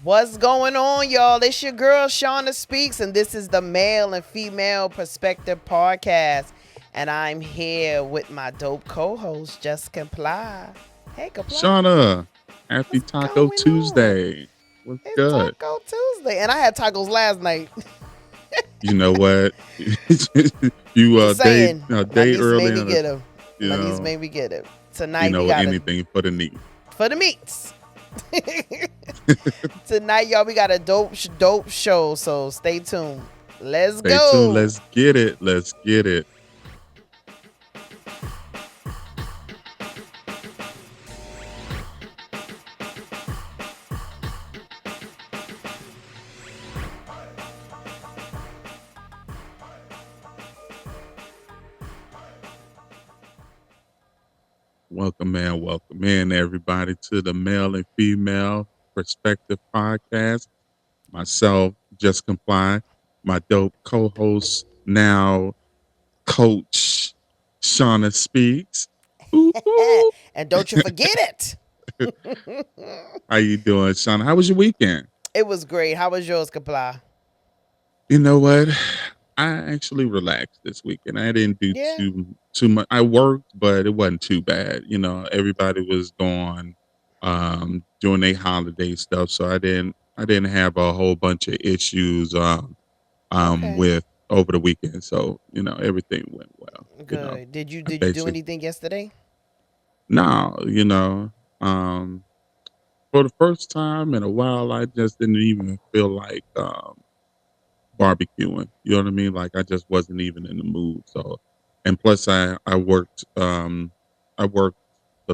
What's going on, y'all? It's your girl, Shawna Speaks, and this is the Male and Female Perspective Podcast. And I'm here with my dope co-host, Jus Comply. Hey, Comply. Shauna, happy What's Taco going on? Tuesday. What's It's good? Taco Tuesday. And I had tacos last night. You know what? you Just day saying. My day niece early made me on a get them. you My niece know made me get them. Tonight we got a anything for the knee. for the meats. Tonight, y'all, we got a dope show. So stay tuned. Let's Stay tuned. go. Let's get it. Let's get it. Welcome in everybody to the Male and Female Perspective Podcast. Myself, Just Comply, my dope co-host now, Coach Shauna Speaks. Ooh, ooh. And don't you forget it. How you doing, Shauna? How was your weekend? It was great. How was yours, Comply? You know what? I actually relaxed this weekend. I didn't do Yeah. too much. I worked, but it wasn't too bad. Everybody was gone doing their holiday stuff, so I didn't have a whole bunch of issues Okay. with over the weekend. So, everything went well. Good. Did you I did you do basically anything yesterday? no, um for the first time in a while I just didn't even feel like barbecuing. You know what I mean? Like I just wasn't even in the mood. So, and plus I worked the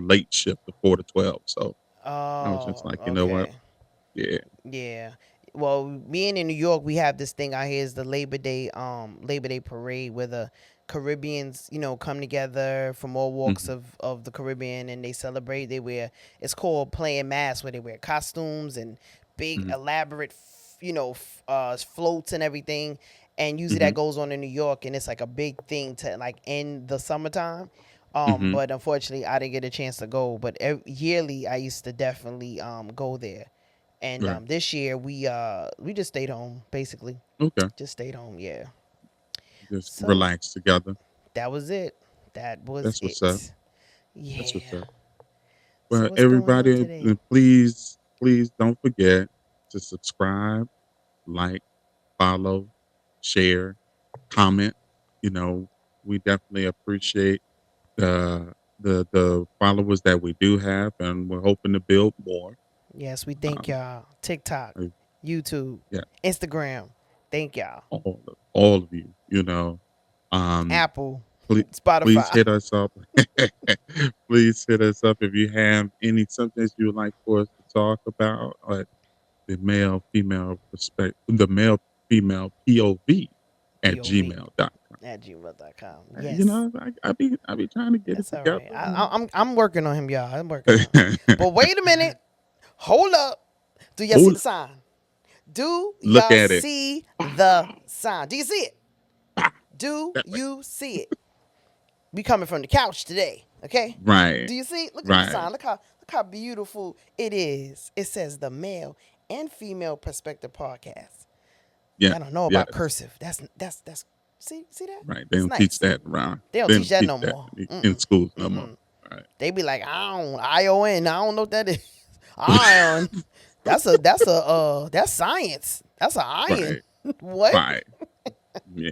late shift, the 4 to 12. So I was just Oh, like, you know what? okay. Yeah. Yeah. Well, being in New York, we have this thing out here is the Labor Day parade where the Caribbeans, come together from all walks Hmm. of the Caribbean and they celebrate. They wear it's called playing mass where they wear costumes and big Hmm. elaborate, floats and everything. And usually Hmm. that goes on in New York and it's like a big thing to like end the summertime. Hmm. But unfortunately, I didn't get a chance to go. But yearly, I used to definitely go there. And Right. this year we just stayed home basically. Okay. Just stayed home, yeah. Just So relax together. that was it. That was That's what's up. it. That's what's Yeah. up. So Well, what's going on everybody, today? please don't forget to subscribe, like, follow, share, comment. You know, we definitely appreciate the followers that we do have, and we're hoping to build more. Yes, we thank Um, y'all. TikTok, uh, YouTube, yeah, Instagram. Thank y'all. all of you. Um, Apple, please please Spotify. hit us up. Please hit us up if you have any subjects you would like for us to talk about, or the male female perspective, the male female POV at POV gmail.com. at gmail.com. You Yes. know, I be trying to get it That's all together. right. I'm working on him, y'all. I'm working on him. But wait a minute. Hold up. Do y'all see Oh, the sign? Do look y'all at it. see the sign? Do you see it? That Do way. you see it? We coming from the couch today, okay? Right, Do you see? Look at the right. sign. Look how beautiful it is. It says the male and female perspective podcast. Yes, Y'all don't know about yes. cursive. That's see that? Right. They That's don't teach nice. that around. They don't They teach don't that teach no that more. in Mm-mm. schools no more. Mm-mm. Right. They be like, I don't ION. I don't know what that is. Ion. That's science. That's an iron. Right. What? Right. Yeah.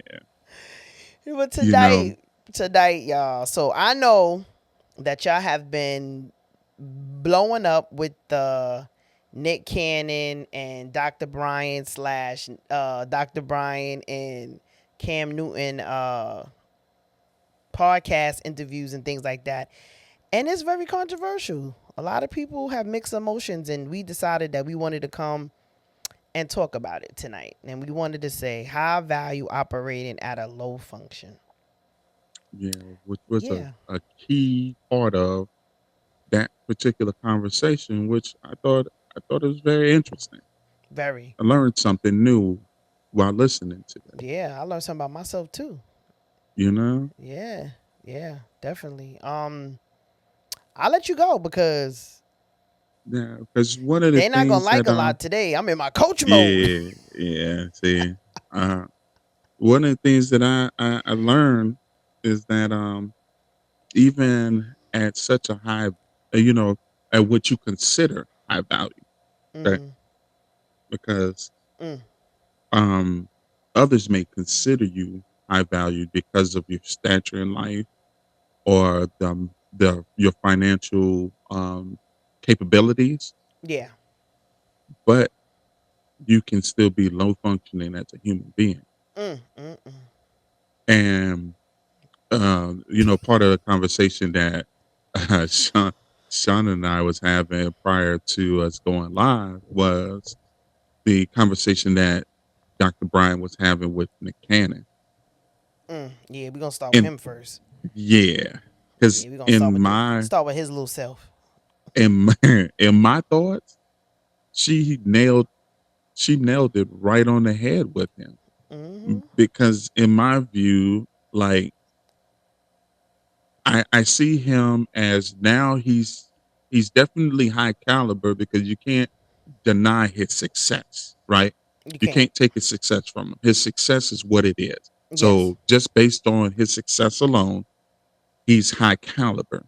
But You know. tonight, y'all. So I know that y'all have been blowing up with the Nick Cannon and Dr. Bryant slash Dr. Bryant and Cam Newton podcast interviews and things like that. And it's very controversial. A lot of people have mixed emotions, and we decided that we wanted to come and talk about it tonight. And we wanted to say high value operating at a low function. Yeah. Which was a, Yeah, a key part of that particular conversation, which I thought it was very interesting. very. I learned something new while listening to that. Yeah, I learned something about myself too. You know. Yeah, yeah, definitely. I'll let you go because Yeah, because one of the They're not gonna things like that a lot today. I'm in my coach mode. yeah, yeah, see, uh, one of the things that I learned is that even at such a high, you know, at what you consider high value, okay, Mm, because mm, um others may consider you high value because of your stature in life or the your financial capabilities, yeah. but you can still be low functioning as a human being. Mm, mm, mm. And part of the conversation that Sean and I was having prior to us going live was the conversation that Dr. Bryant was having with Nick Cannon. Yeah, we're gonna start with And him first. yeah, because Yeah, we're gonna start with his little self. in in my thoughts, she nailed she nailed it right on the head with him. Mm-hmm. Because in my view, like I see him as now he's definitely high caliber because you can't deny his success, right? You You can't. can't take his success from him. His success is what it is. Yes. So just based on his success alone, he's high caliber.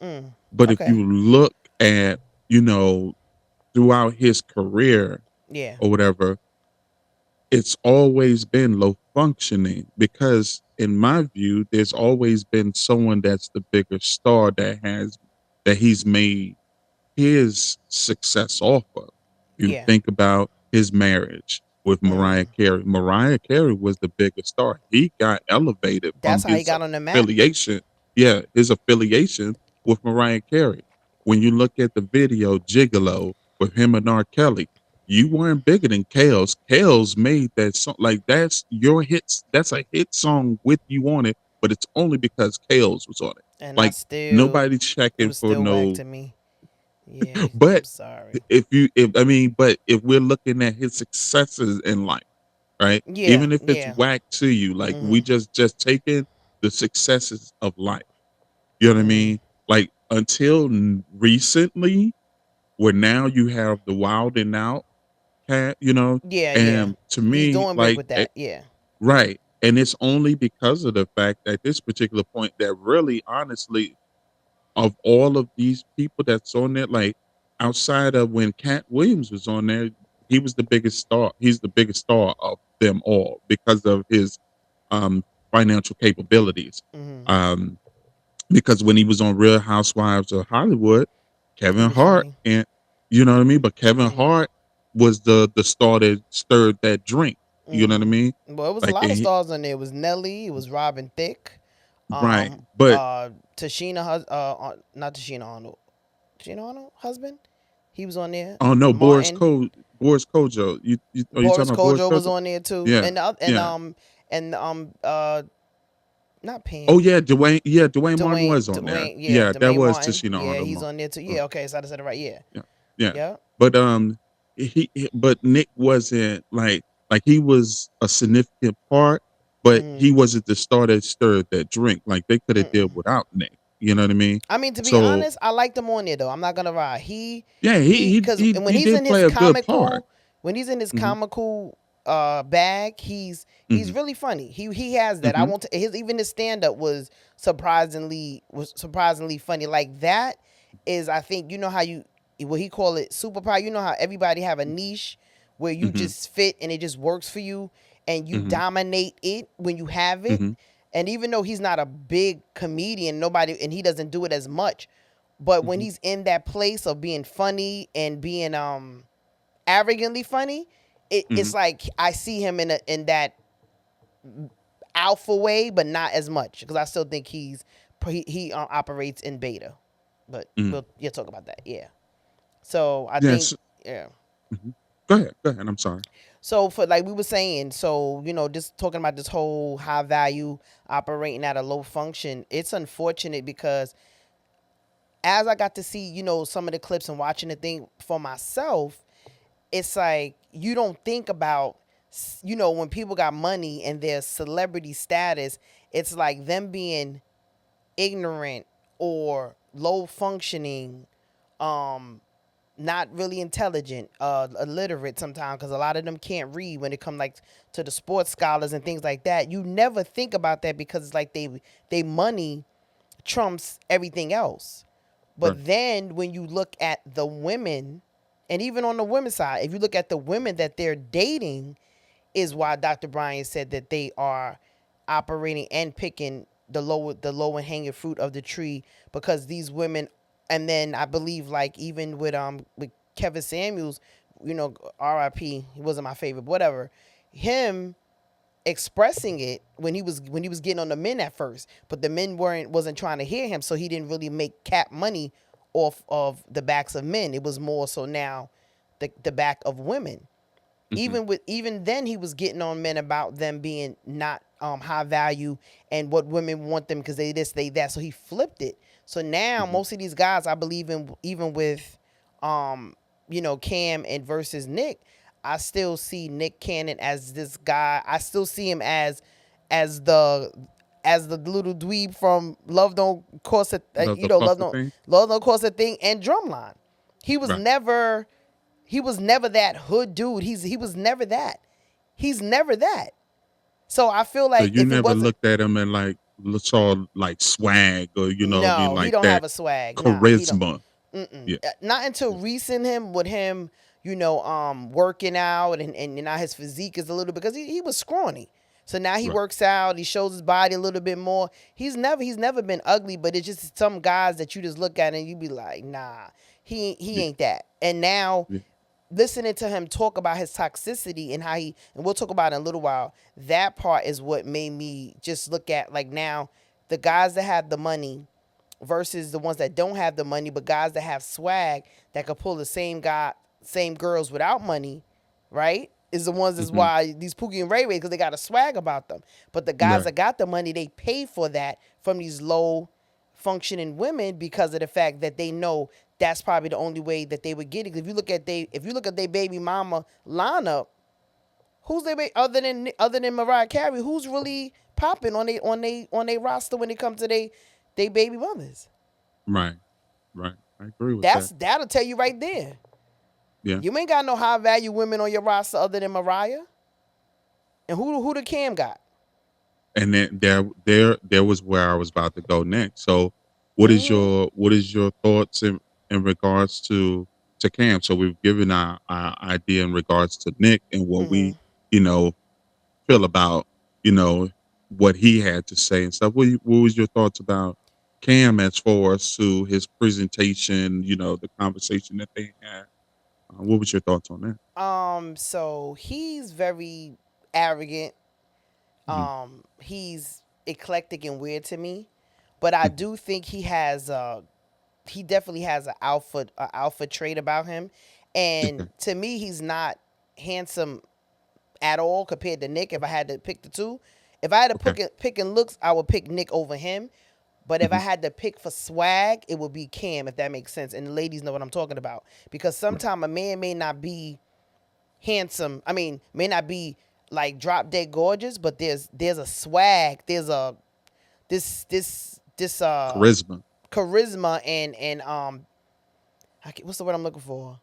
Mm. But if Okay. you look at, you know, throughout his career Yeah. or whatever, it's always been low functioning because in my view there's always been someone that's the bigger star that he's made his success off of. You Yeah. think about his marriage with Mm. Mariah Carey. Mariah Carey was the biggest star. He got elevated That's from how he his got on the map. affiliation. Yeah, his affiliation with Mariah Carey. When you look at the video Gigolo with him and R. Kelly, you weren't bigger than Kales. Kales made that song. Like that's your hits. That's a hit song with you on it, but it's only because Kales was on it. And Like nobody's it checking was for still whack no to me. Yeah. I'm but sorry. if we're looking at his successes in life, right? Yeah. Even if it's Yeah. whack to you, like we Mm-hmm. just taking the successes of life. You know what I Mm. mean? Like until recently, where now you have the wild and out cat, Yeah. Yeah. and to He's me, doing big like with that. Yeah. right, and it's only because of the fact that this particular point that really, honestly, of all of these people that's on there, like outside of when Cat Williams was on there, he was the biggest star. He's the biggest star of them all because of his financial capabilities. Mm-hmm. Um, because when he was on Real Housewives of Hollywood, He Kevin was Hart funny. and you know what I mean. But Kevin Mm-hmm. Hart was the star that stirred that drink. You know what I mean? Well, it was a Like lot and of he, stars on there. It was Nelly. It was Robin Thicke. right, but Tashina. Not Tashina Arnold. Tashina Arnold husband. He was on there. oh no, Martin. Boris Kojo. You are you talking Boris about Boris Kojo was Kojo? on there too. Yeah, And the oth- yeah. and not Oh Pam. yeah, Dwayne. Yeah, Dwayne Martin was on there. Yeah, Yeah, that Dwayne was Martin. Tashina Yeah, Arnold. he's on there too. Uh, Yeah, okay, so I said it right. Yeah, yeah, yeah. yeah. But but Nick wasn't like he was a significant part, but he Mm, wasn't the star that stirred that drink. Like they could have did mm-mm. without Nick. You know what I mean? I mean, to be So honest, I liked him on there though. I'm not gonna lie. yeah, Because when he he's did in his play a good part. Hmm. comical bag, he's Hmm. really funny. He has that. I Hmm. won't. His even his stand up was surprisingly funny. Like that is, I think, you know how you what he call it superpower. You know how everybody have a niche where you Hmm. just fit and it just works for you and you Hmm. dominate it when you have it. Hmm. And even though he's not a big comedian, nobody and he doesn't do it as much, but when Hmm. he's in that place of being funny and being arrogantly funny, Hmm. it's like I see him in that alpha way, but not as much because I still think he operates in beta. But Hmm. you'll talk about that. Yeah. So I think Yes. yeah. Mhm. Go ahead. Go ahead. I'm sorry. So for like we were saying, so just talking about this whole high value operating at a low function, it's unfortunate because as I got to see, some of the clips and watching the thing for myself, it's like you don't think about, when people got money and their celebrity status, it's like them being ignorant or low functioning, um, not really intelligent, illiterate sometimes, because a lot of them can't read when it comes like to the sports scholars and things like that. You never think about that because it's like they money trumps everything else. Right. But then when you look at the women, and even on the women's side, if you look at the women that they're dating, is why Dr. Bryant said that they are operating and picking the lower hanging fruit of the tree, because these women. And then I believe, like, even with Kevin Samuels, R.I.P. He wasn't my favorite, but whatever. Him expressing it when he was getting on the men at first, but the men wasn't trying to hear him, so he didn't really make cap money off of the backs of men. It was more so now the back of women. Mm-hmm. Even then he was getting on men about them being not high value, and what women want them because they this, they that. So he flipped it. So now Mm-hmm. most of these guys, I believe, in even with Cam and versus Nick, I still see Nick Cannon as this guy. I still see him as the as the little dweeb from Love Don't Cost a The Love cluster Don't thing. Cost a Thing and Drumline. He was Right. never he was never that hood dude. He was never that. He's never that. So I feel So like you if it never wasn't, looked at him and like saw like swag or what I mean, no, he like don't have that a swag. Nah, he don't. charisma. Mm-mm. Yeah. Not until Yeah. recent him with him, working out, and now his physique is a little, because he was scrawny. So now he Right. works out, he shows his body a little bit more. He's never been ugly, but it's just some guys that you just look at and you be like, nah, he Yeah. ain't that. And now Yeah. listening to him talk about his toxicity and how and we'll talk about it in a little while, that part is what made me just look at, like, now the guys that have the money versus the ones that don't have the money, but guys that have swag that could pull the same girls without money, right? Is the ones is Mm-hmm. why these Pookie and Ray Ray, because they got a swag about them. But the guys Right. that got the money, they pay for that from these low functioning women, because of the fact that they know that's probably the only way that they would get it. If you look at their baby mama lineup, who's other than Mariah Carey, who's really popping on they roster when it comes to they baby mothers? Right. Right. I agree with that. That'll tell you right there. Yeah. You ain't got no high value women on your roster other than Mariah. And who the Cam got? And then there was where I was about to go next. So Mm-hmm. what is your thoughts in regards to Cam? So we've given our idea in regards to Nick and what Mm-hmm. we, you know, feel about, you know, what he had to say and stuff. What was your thoughts about Cam as far as to his presentation, the conversation that they had? What was your thoughts on that? So he's very arrogant. Hmm. He's eclectic and weird to me, but I Hmm. do think he definitely has an alpha trait about him. And Okay. to me, he's not handsome at all compared to Nick. If I had to pick the two, if I had to Okay. pick in looks, I would pick Nick over him. But if I Hmm. had to pick for swag, it would be Cam, if that makes sense. And the ladies know what I'm talking about. Because Right. sometimes a man may not be handsome. I mean, may not be like drop dead gorgeous, but there's a swag. There's a this Charisma. charisma and what's the word I'm looking for?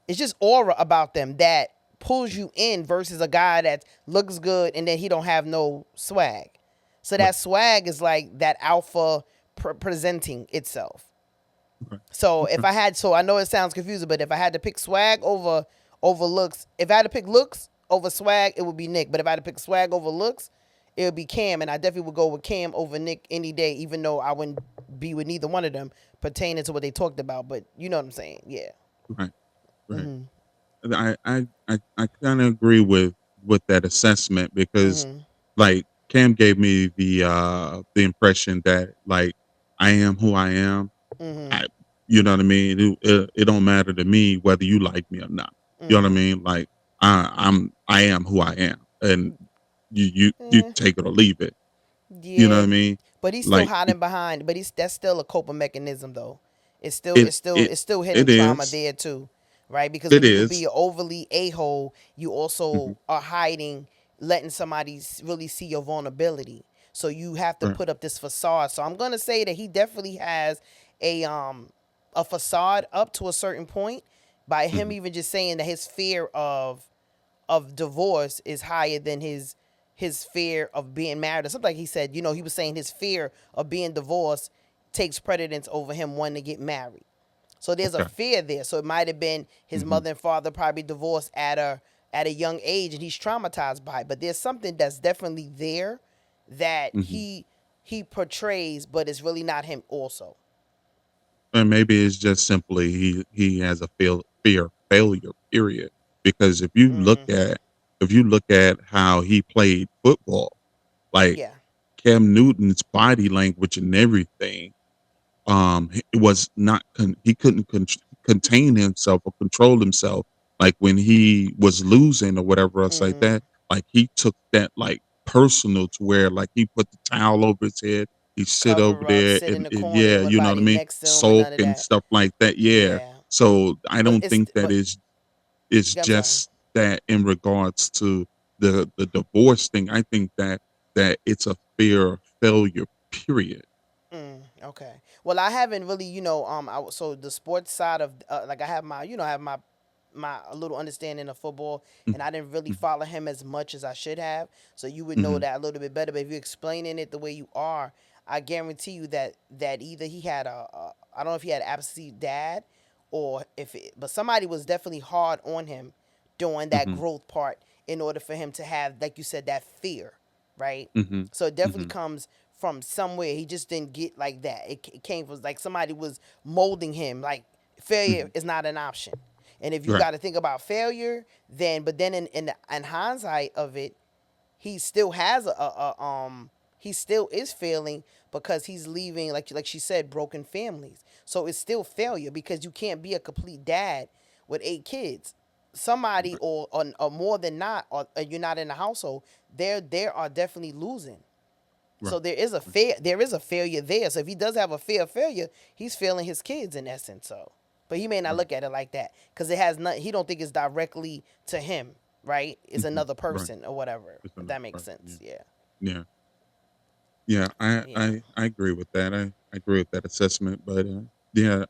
It's just aura about them that pulls you in versus a guy that looks good and then he don't have no swag. So Right. that swag is like that alpha presenting itself. Right. So if Okay. I had, so I know it sounds confusing, but if I had to pick swag over looks, if I had to pick looks over swag, it would be Nick. But if I had to pick swag over looks, it would be Cam, and I definitely would go with Cam over Nick any day, even though I wouldn't be with neither one of them pertaining to what they talked about. But you know what I'm saying? Yeah. Right. Right. Mhm. I kind of agree with that assessment because Mhm. like Cam gave me the impression that like I am who I am. Mhm. I you know what I mean. It don't matter to me whether you like me or not. You know what I Mhm. mean. Like I am who I am, and you Eh. take it or leave it. You know what I Yeah, mean. but he's still Like hiding behind. But he's that's still a coping mechanism, though. It's still it it's still it it's still hidden it trauma is there too, right? Because it when you could is. be overly a hole, you Mhm. also are hiding, letting somebody really see your vulnerability. So you have to Right. put up this facade. So I'm gonna say that he definitely has a a facade up to a certain point by him Mhm. even just saying that his fear of divorce is higher than his fear of being married or something. Like he said, he was saying his fear of being divorced takes precedence over him wanting to get married. So there's a Okay. fear there. So it might have been his Mhm. mother and father probably divorced at a young age, and he's traumatized by it. But there's something that's definitely there that Mhm. he portrays, but it's really not him. Also, And maybe it's just simply he has a fear failure, period. Because if you look at how he played football, like yeah, Cam Newton's body language and everything, it was not he couldn't contain himself or control himself, like when he was losing or whatever else like mm-hmm. that. Like he took that like personal to where like he put the towel over his head, he sit over Cover up, there sit in the and corner, ain't yeah, you know what I nobody mean, next to him, and sulk none of and that. stuff like that. Yeah. Yeah, So I but don't think that is I'm sorry. just that in regards to the divorce thing. I think that it's a fear of failure, period. Okay. Well, I haven't really, so the sports side of, like I have my, I have my a little understanding of football, and I didn't really Mhm. follow him as much as I should have. So you would know Mhm. that a little bit better. But if you're explaining it the way you are, I guarantee you that either he had I don't know if he had absentee dad, or but somebody was definitely hard on him during that Mhm. growth part in order for him to have, like you said, that fear, right? Mhm. So it definitely Mhm. comes from somewhere. He just didn't get like that. It came from like somebody was molding him. Like failure Mhm. is not an option. And if you Right. got to think about failure, then but then in hindsight of it, he still has he still is failing because he's leaving like she said broken families. So it's still failure because you can't be a complete dad with 8 kids. Somebody Right. or more than not, or you're not in the household, there are definitely losing. So Right. there is a failure there. So if he does have a fear of failure, he's failing his kids in essence. So, but he may not Right. look at it like that because it has not. He don't think it's directly to him, right? It's Mhm. another Right. person or whatever. It's If another that makes person. Yeah. sense, yeah, Yeah. Yeah. I yeah, I I agree with that. I agree with that assessment. But yeah.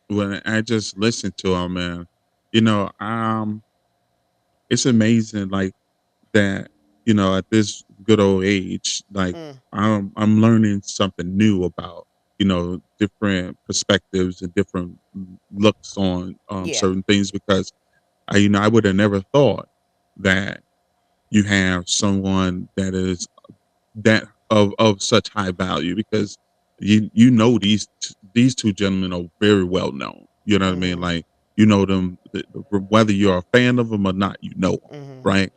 When I just listened to him, man, you know, it's amazing. Like that, at this good old age, like mm, I'm learning something new about, different perspectives and different looks on yeah, certain things because I would have never thought that you have someone that is that of such high value because these two gentlemen are very well known. You know what I mean? mm-hmm, Like you know them whether you're a fan of them or not, you know them, mm-hmm, right?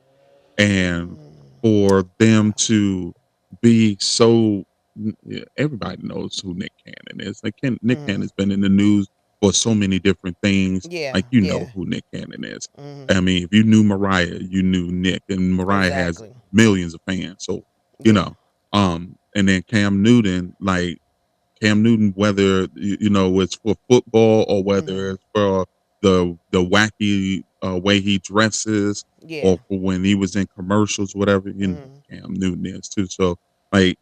And mm, for them wow, to be so yeah, everybody knows who Nick Cannon is. Like Nick mm-hmm, Cannon's been in the news for so many different things. yeah, Like you know yeah, who Nick Cannon is. mm-hmm, I mean, if you knew Mariah, you knew Nick, and Mariah has exactly, millions of fans. So you yeah, know, and then Cam Newton, whether it's for football or whether mm-hmm, it's for the wacky way he dresses, yeah, or for when he was in commercials, whatever, mm-hmm, Cam Newton is too. So like,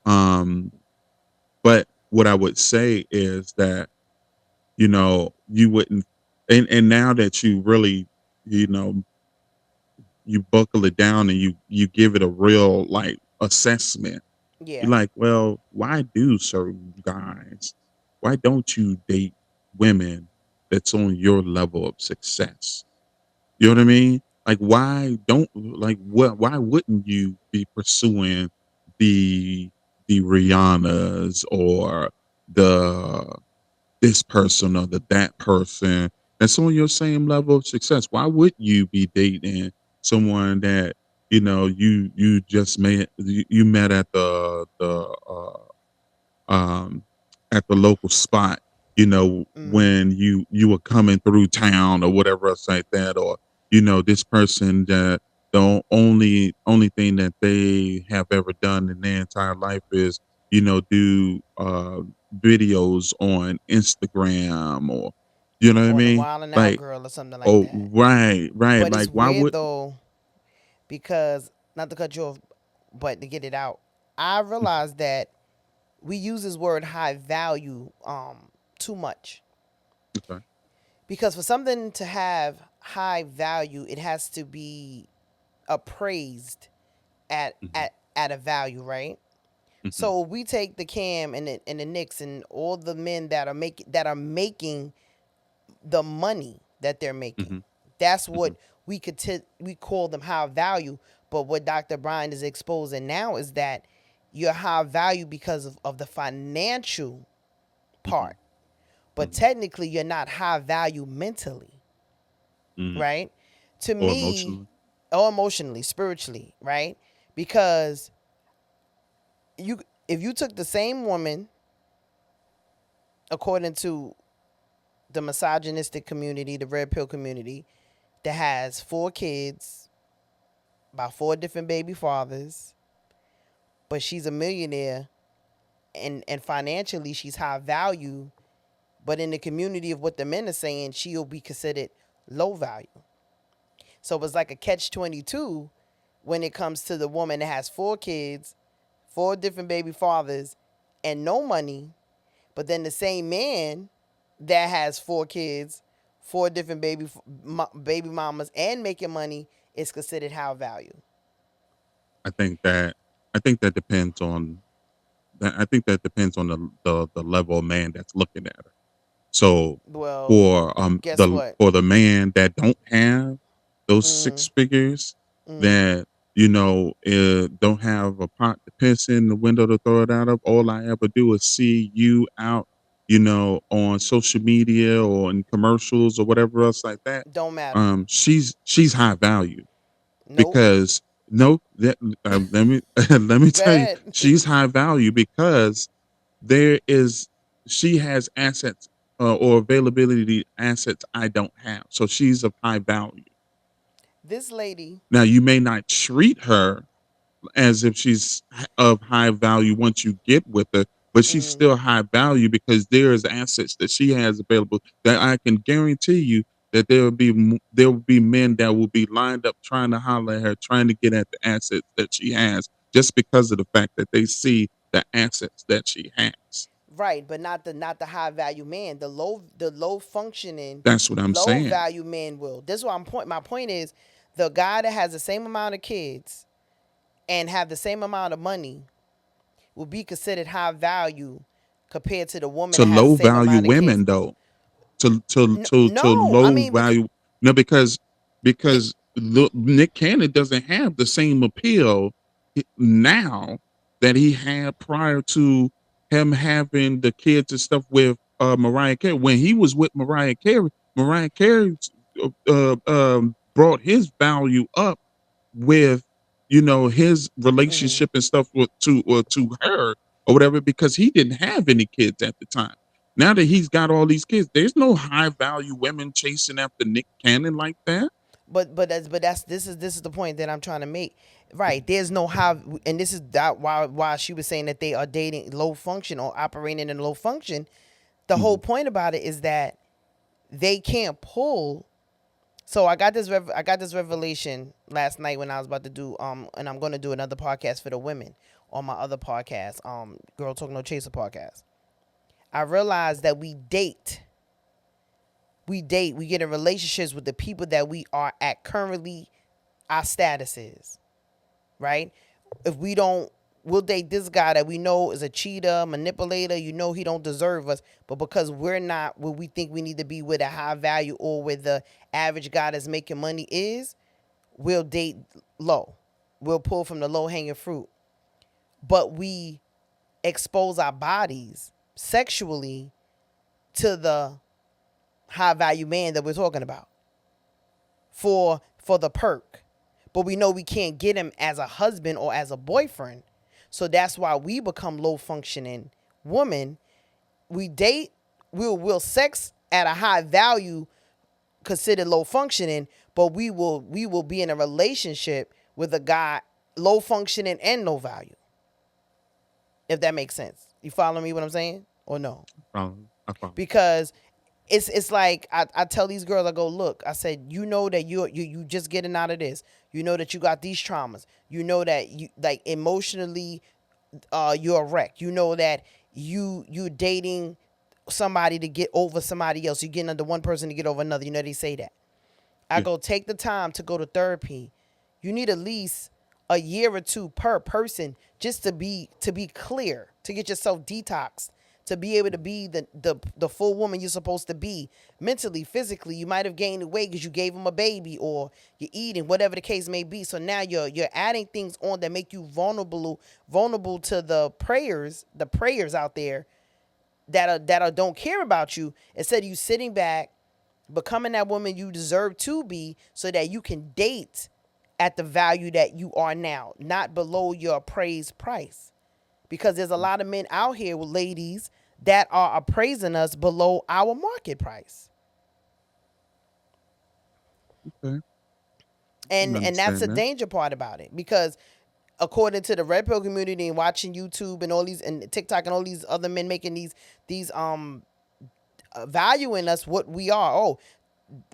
um, but what I would say is that you wouldn't, and now that you really, you know, you buckle it down and you give it a real like assessment. You're yeah, like, well, why do certain guys? Why don't you date women that's on your level of success? You know what I mean? Like, why don't like what? Why wouldn't you be pursuing the the Rihannas or the this person or that person that's on your same level of success? Why would you be dating someone that you just met um, at the local spot, mm-hmm, when you were coming through town or whatever else like that, or this person that the only thing that they have ever done in their entire life is do videos on Instagram or you know what I or the mean? Wild and Out Like, Girl or something like oh, that. right, right. But it's Like, why weird would? though because not to cut you off, but to get it out, I realized that we use this word high value too much. Okay. Because for something to have high value, it has to be appraised at Mm-hmm. at at a value, right? Mm-hmm. So we take the Cam and the Knicks and all the men that are making the money that they're making. Mm-hmm. That's Mm-hmm. what we call them high value. But what Dr. Bryant is exposing now is that you're high value because of the financial Mm-hmm. part. But Mm-hmm. technically you're not high value mentally, Mm-hmm. right? To Or me, emotionally. or emotionally, spiritually, right? Because you if you took the same woman according to the misogynistic community, the red pill community, that has 4 kids by 4 different baby fathers, but she's a millionaire and financially she's high value, but in the community of what the men are saying, she'll be considered low value. So it's like a catch 22 when it comes to the woman that has 4 kids, 4 different baby fathers, and no money, but then the same man that has 4 kids, 4 different baby mamas, and making money is considered high value. I think that I think that depends on I think that depends on the level of man that's looking at her. So Well, guess what? for the man that don't have those Mm, 6 figures, mm, that don't have a pot to piss in, the window to throw it out of. All I ever do is see you out, on social media or in commercials or whatever else like that. don't matter. She's high value Nope. because no, let me let me Go tell you, ahead. she's high value because there is she has assets, or availability assets I don't have. So she's of high value. This lady. Now you may not treat her as if she's of high value once you get with her, but she's Mm, still high value because there is assets that she has available that I can guarantee you that there will be men that will be lined up trying to holler at her, trying to get at the assets that she has, just because of the fact that they see the assets that she has. right, but not the high value man. The low functioning, That's what I'm low saying. value man will. This is what I'm point. My point is, the guy that has the same amount of kids and have the same amount of money will be considered high value compared to the woman To that has the low same value amount of kids. women though, to No, I low mean, value. No, because Nick Cannon doesn't have the same appeal now that he had prior to him having the kids and stuff with Mariah Carey. When he was with Mariah Carey brought his value up with his mhm. relationship and stuff with to her or whatever, because he didn't have any kids at the time. Now that he's got all these kids, there's no high value women chasing after Nick Cannon like that. But this is the point that I'm trying to make. Right, there's no how, and this is that why she was saying that they are dating low function or operating in low function. The whole Mhm. point about it is that they can't pull. So I got this revelation last night when I was about to do and I'm going to do another podcast for the women on my other podcast, Girl Talk No Chaser podcast. I realized that we get in relationships with the people that we are at currently, our status is, right? If we don't, we'll date this guy that we know is a cheater, manipulator, he don't deserve us, but because we're not where we think we need to be with a high value or where the average guy that's making money is, we'll date low. We'll pull from the low hanging fruit. But we expose our bodies sexually to the high value man that we're talking about for the perk. But we know we can't get him as a husband or as a boyfriend. So that's why we become low functioning women. We date, we'll sex at a high value considered low functioning, but we will be in a relationship with a guy low functioning and no value. If that makes sense. You follow me what I'm saying? Or no? I follow. Because it's like I tell these girls, I go, look, I said, you know that you just getting out of this. You know that you got these traumas. You know that you like emotionally you're a wreck. You know that you're dating somebody to get over somebody else. You're getting under one person to get over another. You know they say that. I Yeah. go take the time to go to therapy. You need at least a year or two per person just to be clear, to get yourself detoxed, to be able to be the full woman you're supposed to be mentally, physically. You might have gained weight because you gave them a baby or you're eating, whatever the case may be. So now you're adding things on that make you vulnerable to the prayers out there that don't care about you. Instead of you sitting back, becoming that woman you deserve to be, so that you can date at the value that you are now, not below your appraised price. Because there's a lot of men out here with ladies that are appraising us below our market price. Okay. I can And that's the understand that. danger part about it. Because according to the red pill community and watching YouTube and all these and TikTok and all these other men making these valuing us what we are. Oh,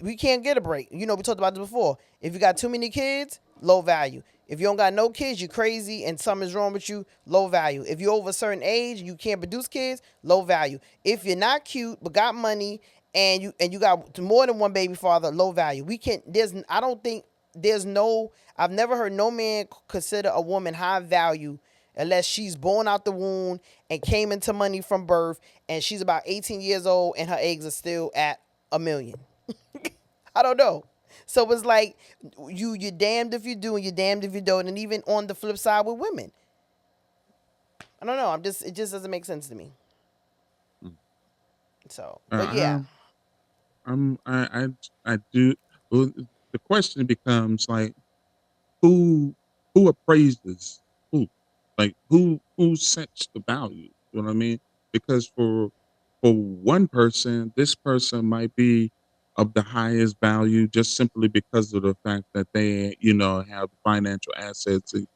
we can't get a break. You know, we talked about this before. If you got too many kids, low value. If you don't got no kids, you're crazy and something's wrong with you, low value. If you're over a certain age and you can't produce kids, low value. If you're not cute but got money and you got more than one baby father, low value. We can't. I don't think there's no. I've never heard no man consider a woman high value unless she's born out the womb and came into money from birth and she's about 18 years old and her eggs are still at a million. I don't know. So it's like you're damned if you do and you're damned if you don't. And even on the flip side with women, I don't know. It just doesn't make sense to me. Mm. So, but yeah, Uh, I'm I do. Well, the question becomes like who who appraises who, like who sets the value. You know what I mean? Because for one person, this person might be of the highest value just simply because of the fact that they have financial assets and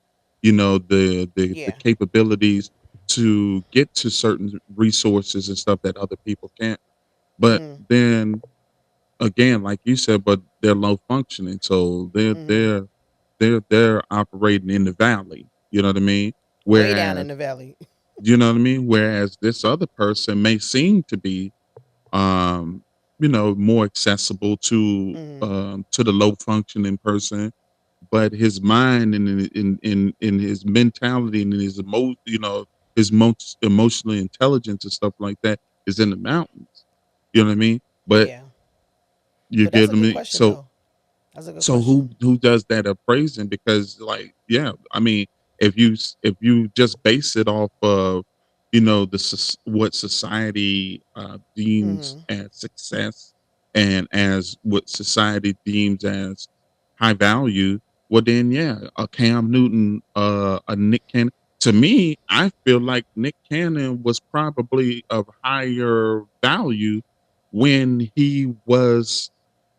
the yeah, capabilities to get to certain resources and stuff that other people can't. But mhm, then again, like you said, but they're low functioning, so they're mhm, they're they're operating in the valley. You know what I mean? way down Whereas in the valley. Whereas this other person may seem to be, um, more accessible Mhm, to the low functioning person, but his mind and in his mentality and in his his most emotional intelligence and stuff like that is in the mountains. You know what I mean? But yeah. you But that's get a me. good question though. That's a good So question. who does that appraising? Because like, yeah, I mean, if you just base it off of, what society deems Mhm. as success and as what society deems as high value, well then yeah, a Cam Newton, a Nick Cannon. To me, I feel like Nick Cannon was probably of higher value when he was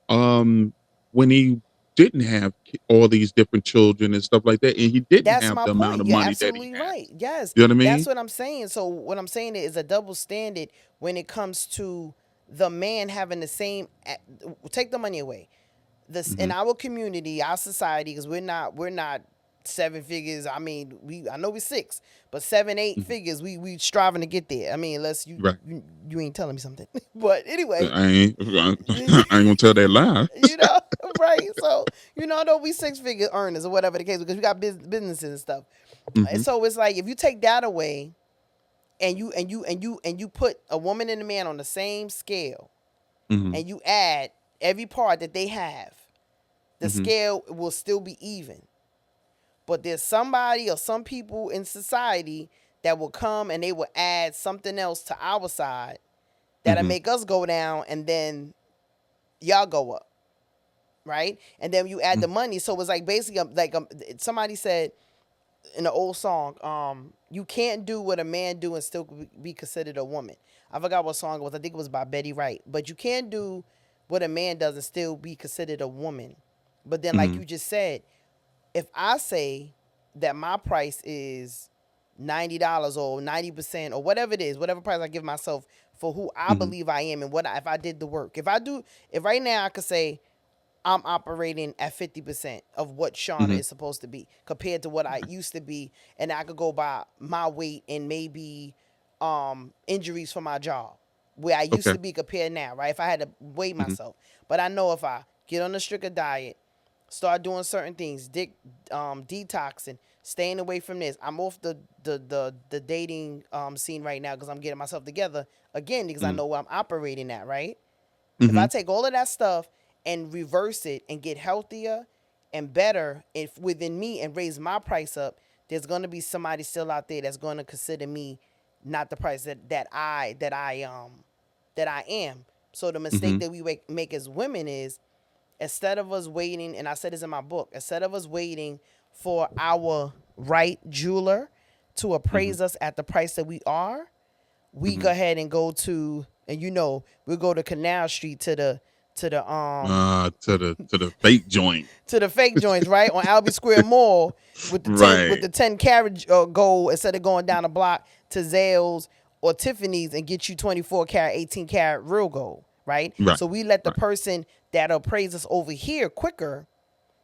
um, when he didn't have all these different children and stuff like that, and he didn't That's have my the amount point. of You're money that he absolutely has. right. Yes, You know what I that's mean? what I'm saying. So what I'm saying is a double standard when it comes to the man having the same. Take the money away. This in Mhm, our community, our society, because we're not seven figures. I mean, I know we six, but seven, eight mhm. figures. We striving to get there. I mean, unless you Right. you, you ain't telling me something. But anyway, I ain't I ain't gonna tell that lie. you know, right? So I know we six figure earners or whatever the case, because we got businesses and stuff. And Mhm, so it's like if you take that away and you put a woman and a man on the same scale mhm, and you add every part that they have, the mhm, scale will still be even. But there's somebody or some people in society that will come and they will add something else to our side that'll mhm, make us go down and then y'all go up, right? And then you add the mhm, money. So it's like basically somebody said in an old song, you can't do what a man do and still be considered a woman. I forgot what song it was. I think it was by Betty Wright. But you can't do what a man does and still be considered a woman. But then, like mhm, you just said, if I say that my price is $90 or 90% or whatever it is, whatever price I give myself for who I mhm, believe I am and if I did the work, if right now I could say I'm operating at 50% of what Shawna mhm. is supposed to be compared to what I used to be, and I could go by my weight and maybe injuries for my job. where I used Okay. to be compared now, right? If I had to weigh Mhm. myself. But I know if I get on a stricter diet, start doing certain things, detoxing, staying away from this. I'm off the dating scene right now because I'm getting myself together again because I Mhm. know where I'm operating at, right? If I Mhm. take all of that stuff and reverse it and get healthier and better if within me and raise my price up, there's gonna be somebody still out there that's gonna consider me not the price that I am. So the mistake Mhm. that we make as women is instead of us waiting, and I said this in my book, instead of us waiting for our right jeweler to Mhm. appraise us at the price that we are, we go Mhm. ahead and go to, and we'll go to Canal Street To the fake joint. to the fake joints, right? On Albee Square Mall with the 10 with Right. the 10 carat gold instead of going down the block to Zales or Tiffany's and get you 24 carat, 18 carat real gold, right? Right. So we let the Right. person that appraise us over here quicker.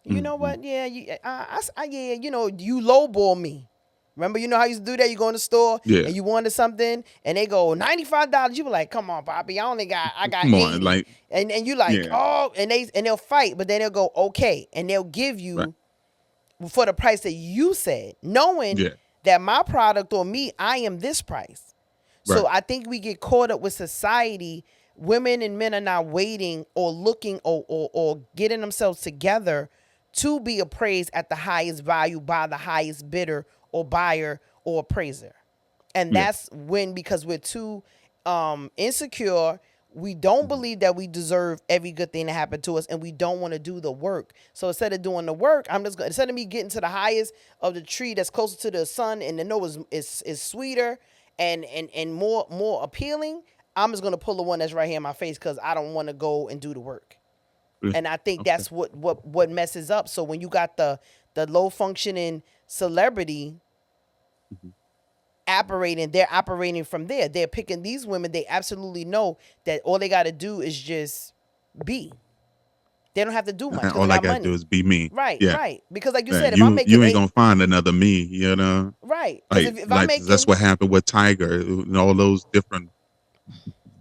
You know Mhm. what? Yeah, yeah, you lowball me. Remember, you know how you used to do that? You go in the store Yeah. and you wanted something, and they go $95. You be like, "Come on, Poppy, I got Come on, 80." like, And you like, yeah. "Oh," and they'll fight, but then they'll go, "Okay," and they'll give Right. you for the price that you said, knowing Yeah. that my product or me, I am this price. So Right. I think we get caught up with society. Women and men are not waiting or looking or getting themselves together to be appraised at the highest value by the highest bidder or buyer or appraiser. And Yeah. that's when, because we're too insecure, we don't Mhm. believe that we deserve every good thing to happen to us, and we don't want to do the work. So instead of doing the work, I'm just going, instead of me getting to the highest of the tree that's closer to the sun and the know is sweeter and more appealing, I'm just gonna pull the one that's right here in my face because I don't want to go and do the work. Yeah. And I think Okay. that's what messes up. So when you got the low functioning celebrity Mhm. they're operating from there. They're picking these women. They absolutely know that all they got to do is just be. They don't have to do much And because they all I got gotta do money. is be me. Right, Yeah. right. Because like you Yeah. said, if I'm making You ain't eight, gonna find another me, you know? right. Because Like if I'm like that's making what happened with Tiger and all those different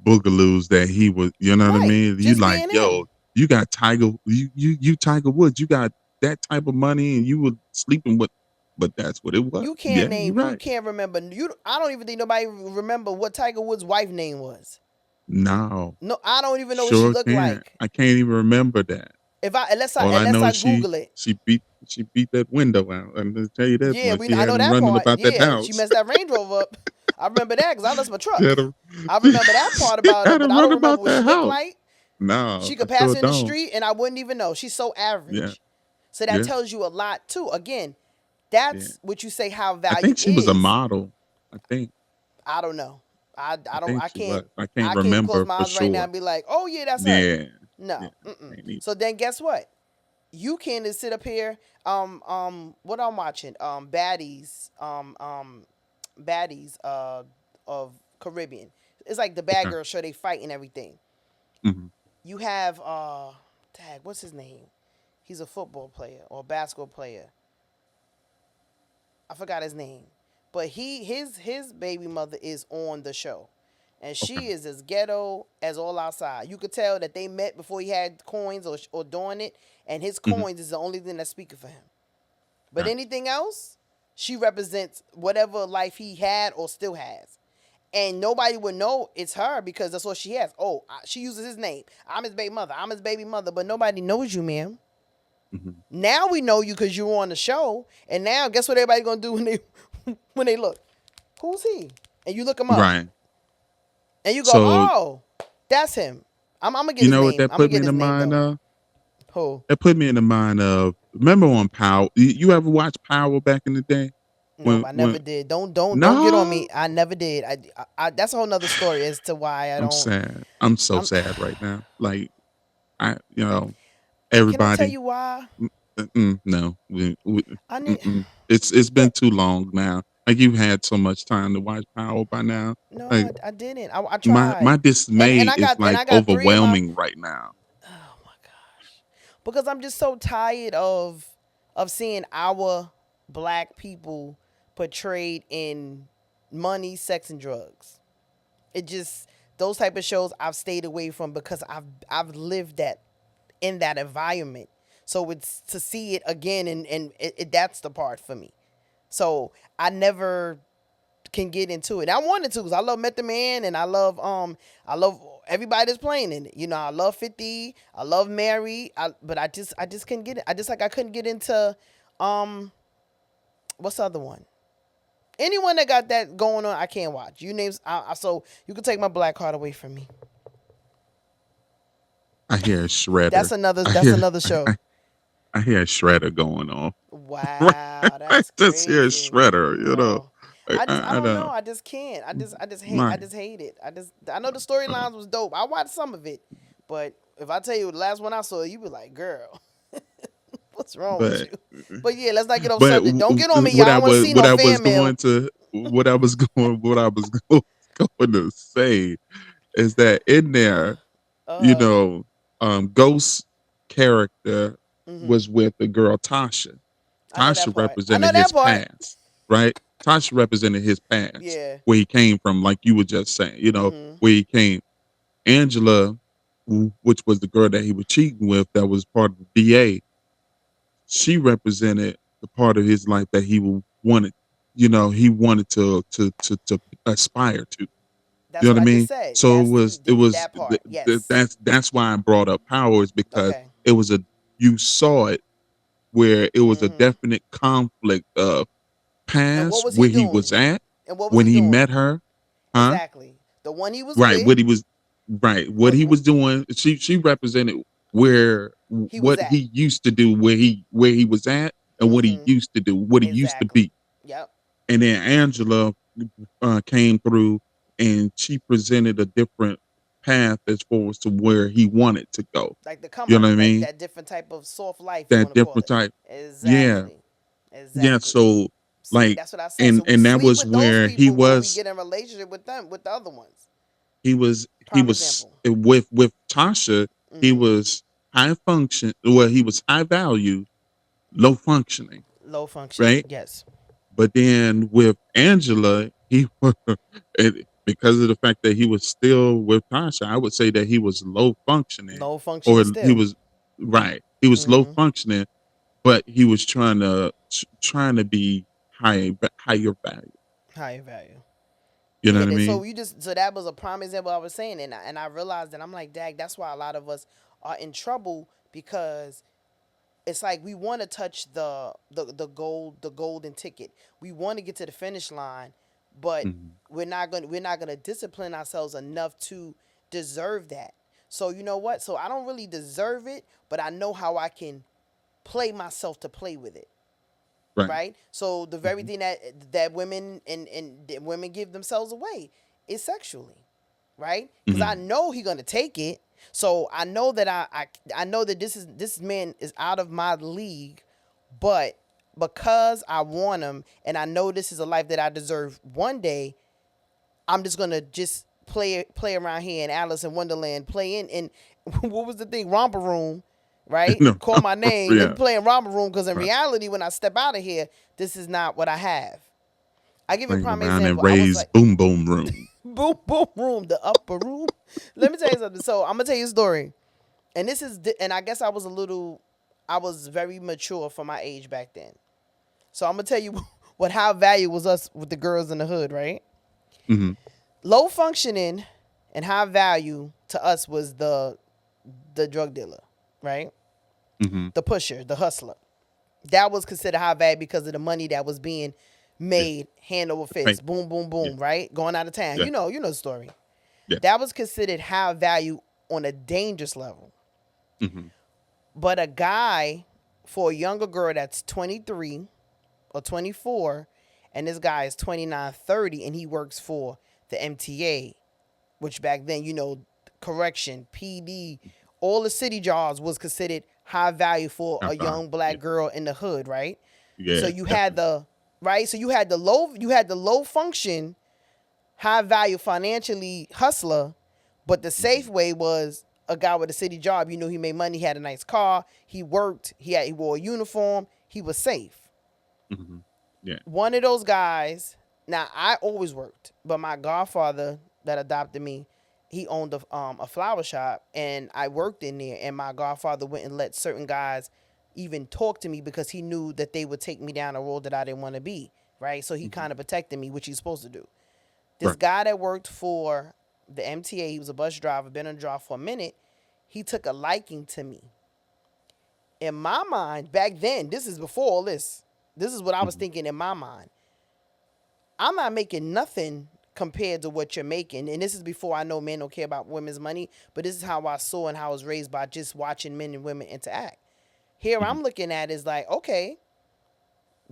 boogaloos that he was, you know what I right, mean? You just like, being yo, him, you got Tiger, you Tiger Woods, you got that type of money, and you were sleeping with, but that's what it was. Yeah, you're you right. can't remember. I don't even think nobody remember what Tiger Woods' wife name was. No, No, I don't even know what she sure looked can't. like. I can't even remember that. If I unless I All I unless know I is Google it. she beat that window out. And to tell you that Yeah, much, she I had know him that running part. about that Yeah, she house. messed that Range Rover up. I remember that because I lost my she had truck. him, I she, remember that part she about her, had but him I run don't remember about what that she looked house. like. No, She I could pass sure me in the don't. street and I wouldn't even know. She's so Yeah, average. So that yeah, tells you a lot too. Again, yeah. that's what you say how I value think she was a is. model. I think I don't know. I I don't think I she can't was. I can't I can't even close remember my for eyes right now sure. and be like, oh yeah, that's her. Yeah, yeah. No. I can't either. So then guess what? You can't just sit up here. What I'm watching. Baddies of Caribbean. It's like the bad Okay. girl show. They fight and everything. Hmm. You have tag. What's his name? He's a football player or a basketball player. I forgot his name, but his baby mother is on the show, and Okay. she is as ghetto as all outside. You could tell that they met before he had coins or doing it, and his Hmm. coins is the only thing that's speaking for him. But Gotcha. anything else, she represents whatever life he had or still has. And nobody would know it's her because that's what she has. Oh, she uses his name. I'm his baby mother. I'm his baby mother. But nobody knows you, ma'am. Hmm. Now we know you because you were on the show. And now guess what everybody's gonna do when they when they look? Who's he? And you look him up. Right. And you go, So oh, that's him. I'm gonna get you his know what name. that I'm gonna put me get in his the name mind though. of? Who? That put me in the mind of, remember on Power? You ever watch Power back in the day? Nope, I never When did. Don't get on me. no, I never did. That's a whole nother story as to why I I'm don't. sad. I'm so I'm. sad right now. Like Can I tell everybody. you why? No, I need. mm-mm. It's been But too long now. Like you've had so much time to watch Power by now. no, Like I didn't. I my tried, dismay is and like I got three of my. overwhelming right now. Oh my gosh, because I'm just so tired of seeing our black people portrayed in money, sex, and drugs. It just those type of shows I've stayed away from because I've lived that in that environment. So it's to see it again, and that's the part for me. So I never can get into it. I wanted to because I love Method Man and I love everybody that's playing in it. You know, I love 50, I love Mary, but I just couldn't get it. I just like I couldn't get into um what's the other one? Anyone that got that going on, I can't watch. You names so you can take my black card away from me. I hear a That's shredder. another I that's hear another show. I hear a shredder going on. Right. Wow, I that's just hear a crazy. shredder, you know. No. I I don't know. don't I just can't. I my just hate it. I know the storylines was dope. I watched some of it. But if I tell you the last one I saw, you be like, girl, what's wrong with but you? But yeah, let's not get off but subject. Don't get on me, y'all. I don't want to see what no I was fan mail. going to what I was going to say is that in there, you Uh know, Ghost character mm-hmm. was with the girl Tasha. I know that Tasha part. I represented know that his part. past, right? Tasha represented his past, Yeah. where he came from, like you were just saying, Mm-hmm. where he came. Angela, which was the girl that he was cheating with, that was part of the DA, she represented the part of his life that wanted, he wanted to aspire to. You That's know what what I I just mean? said. So it was That part. Yes. that's why I brought up power, is because Okay. it was a you saw it where it was a Mm-hmm. definite conflict of And what past was he where he doing? was at And what was when he he doing? met her, huh? Exactly. The one he was Right, with, what what he was doing. She represented where he was what at. he used to do, where he was at, and what he Mm-hmm. used to do, what he used to Exactly. be. Yep. And then Angela came through, and she presented a different path as far as to where he wanted to go. Like the come You know up, what I mean? that different type of soft life you That want to call different it. type. Yeah, Exactly. yeah. Exactly. So See, like, that's what I said. So we and that sleep was with those where people, but we get in relationship with them, with the other ones. he Prime was example. with Tasha. He Mm-hmm. was high function. Well, he was high value, low functioning, Low functioning. right? Yes. But then with Angela, he because of the fact that he was still with Tasha, I would say that he was low functioning, Low or functioning he still. was right. He was low Mm-hmm. functioning, but he was trying to be higher value. High value. You know Yeah, what I so mean? you just so that was a prime example I was saying, and I realized that I'm like, dag, that's why a lot of us are in trouble because it's like we want to touch the golden ticket. We want to get to the finish line, but Mhm. we're not gonna discipline ourselves enough to deserve that. So you know what? So I don't really deserve it, but I know how I can play myself to play with it, Right. right? So the very Mhm. thing that women and that women give themselves away is sexually, right? Because I Mhm. know he's gonna take it. So I know that I know that this man is out of my league, but because I want him and I know this is a life that I deserve one day, I'm just gonna just play around here in Alice in Wonderland, play in what was the thing, romper room, right? No. Call my name. Let me Yeah. play in romper room because in Right. reality, when I step out of here, this is not what I have. I give you a Playing prime around in example. I was Ray's like, boom boom room. boom boom room, the upper room. Let me tell you something. So I'm gonna tell you a story, and and I guess I was very mature for my age back then. So I'm gonna tell you what how value was us with the girls in the hood, right? Mhm. Low functioning and high value to us was the drug dealer, right? Mhm. The pusher, the hustler. That was considered high value because of the money that was being Yeah. made hand over The pay. fist, boom, boom, Yeah. boom, right? Going out of town. Yeah. You know the story. Yeah. That was considered high value on a dangerous level. Mhm. But a guy for a younger girl that's 23 or 24, and this guy is 29, 30, and he works for the MTA, which back then, correction, PD, all the city jobs was considered high value for High a five. young Yeah. black girl in the hood, right? So Yeah. you had Definitely. the right, so you had the low function, high value financially hustler, but the safe Mhm. way was a guy with a city job. You know, he made money, he had a nice car, he worked, he wore a uniform, he was safe. Mhm. Yeah. One of those guys. Now I always worked, but my godfather that adopted me, he owned a flower shop, and I worked in there, and my godfather wouldn't let certain guys even talk to me because he knew that they would take me down a road that I didn't want to be, right? So he Mhm. kind of protected me, which he's supposed to do. This Right. guy that worked for the MTA, he was a bus driver, been on the job for a minute. He took a liking to me. In my mind, back then, this is before all this. This is what I was Mhm. thinking in my mind. I'm not making nothing compared to what you're making. And this is before I know men don't care about women's money, but this is how I saw and how I was raised by just watching men and women interact. Here Mhm. I'm looking at is like, okay,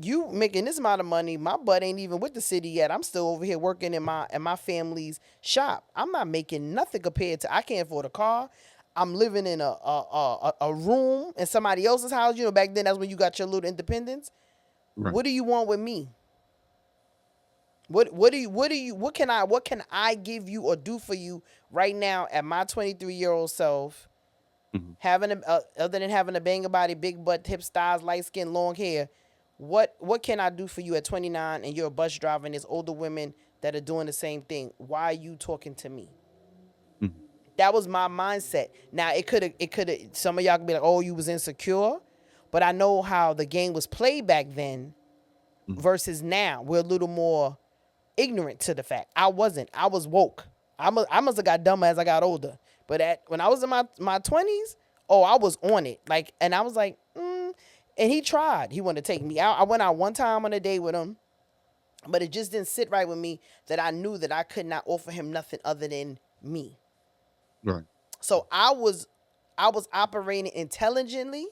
you making this amount of money, my butt ain't even with the city yet. I'm still over here working in my family's shop. I'm not making nothing compared to I can't afford a car. I'm living in a room in somebody else's house. You know, back then that's when you got your little independence. Right. What do you want with me? What can I give you or do for you right now at my 23-year-old self, Mhm. having other than having a banger body, big butt, hip styles, light skin, long hair, what can I do for you at 29 and you're a bus driver and there's older women that are doing the same thing? Why are you talking to me? Mhm. That was my mindset. Now it could have some of y'all could be like, oh, you was insecure, but I know how the game was played back then Mhm. versus now. We're a little more ignorant to the fact. I wasn't. I was woke. I must have got dumber as I got older. But when I was in my 20s, oh, I was on it. Like, and I was like, and he tried. He wanted to take me out. I went out one time on a date with him, but it just didn't sit right with me that I knew that I could not offer him nothing other than me. Right. So I was operating intelligently,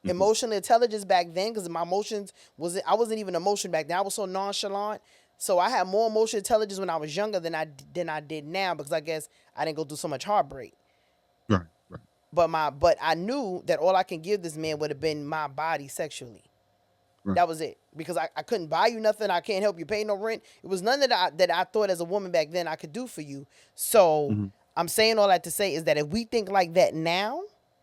Mhm. emotional intelligence back then because my emotions wasn't I wasn't even emotion back then. I was so nonchalant. So I had more emotional intelligence when I was younger than I did now because I guess I didn't go through so much heartbreak. Right. Right. But I knew that all I can give this man would have been my body sexually. Right. That was it. Because I couldn't buy you nothing. I can't help you pay no rent. It was none that I thought as a woman back then I could do for you. So Mhm. I'm saying all that to say is that if we think like that now,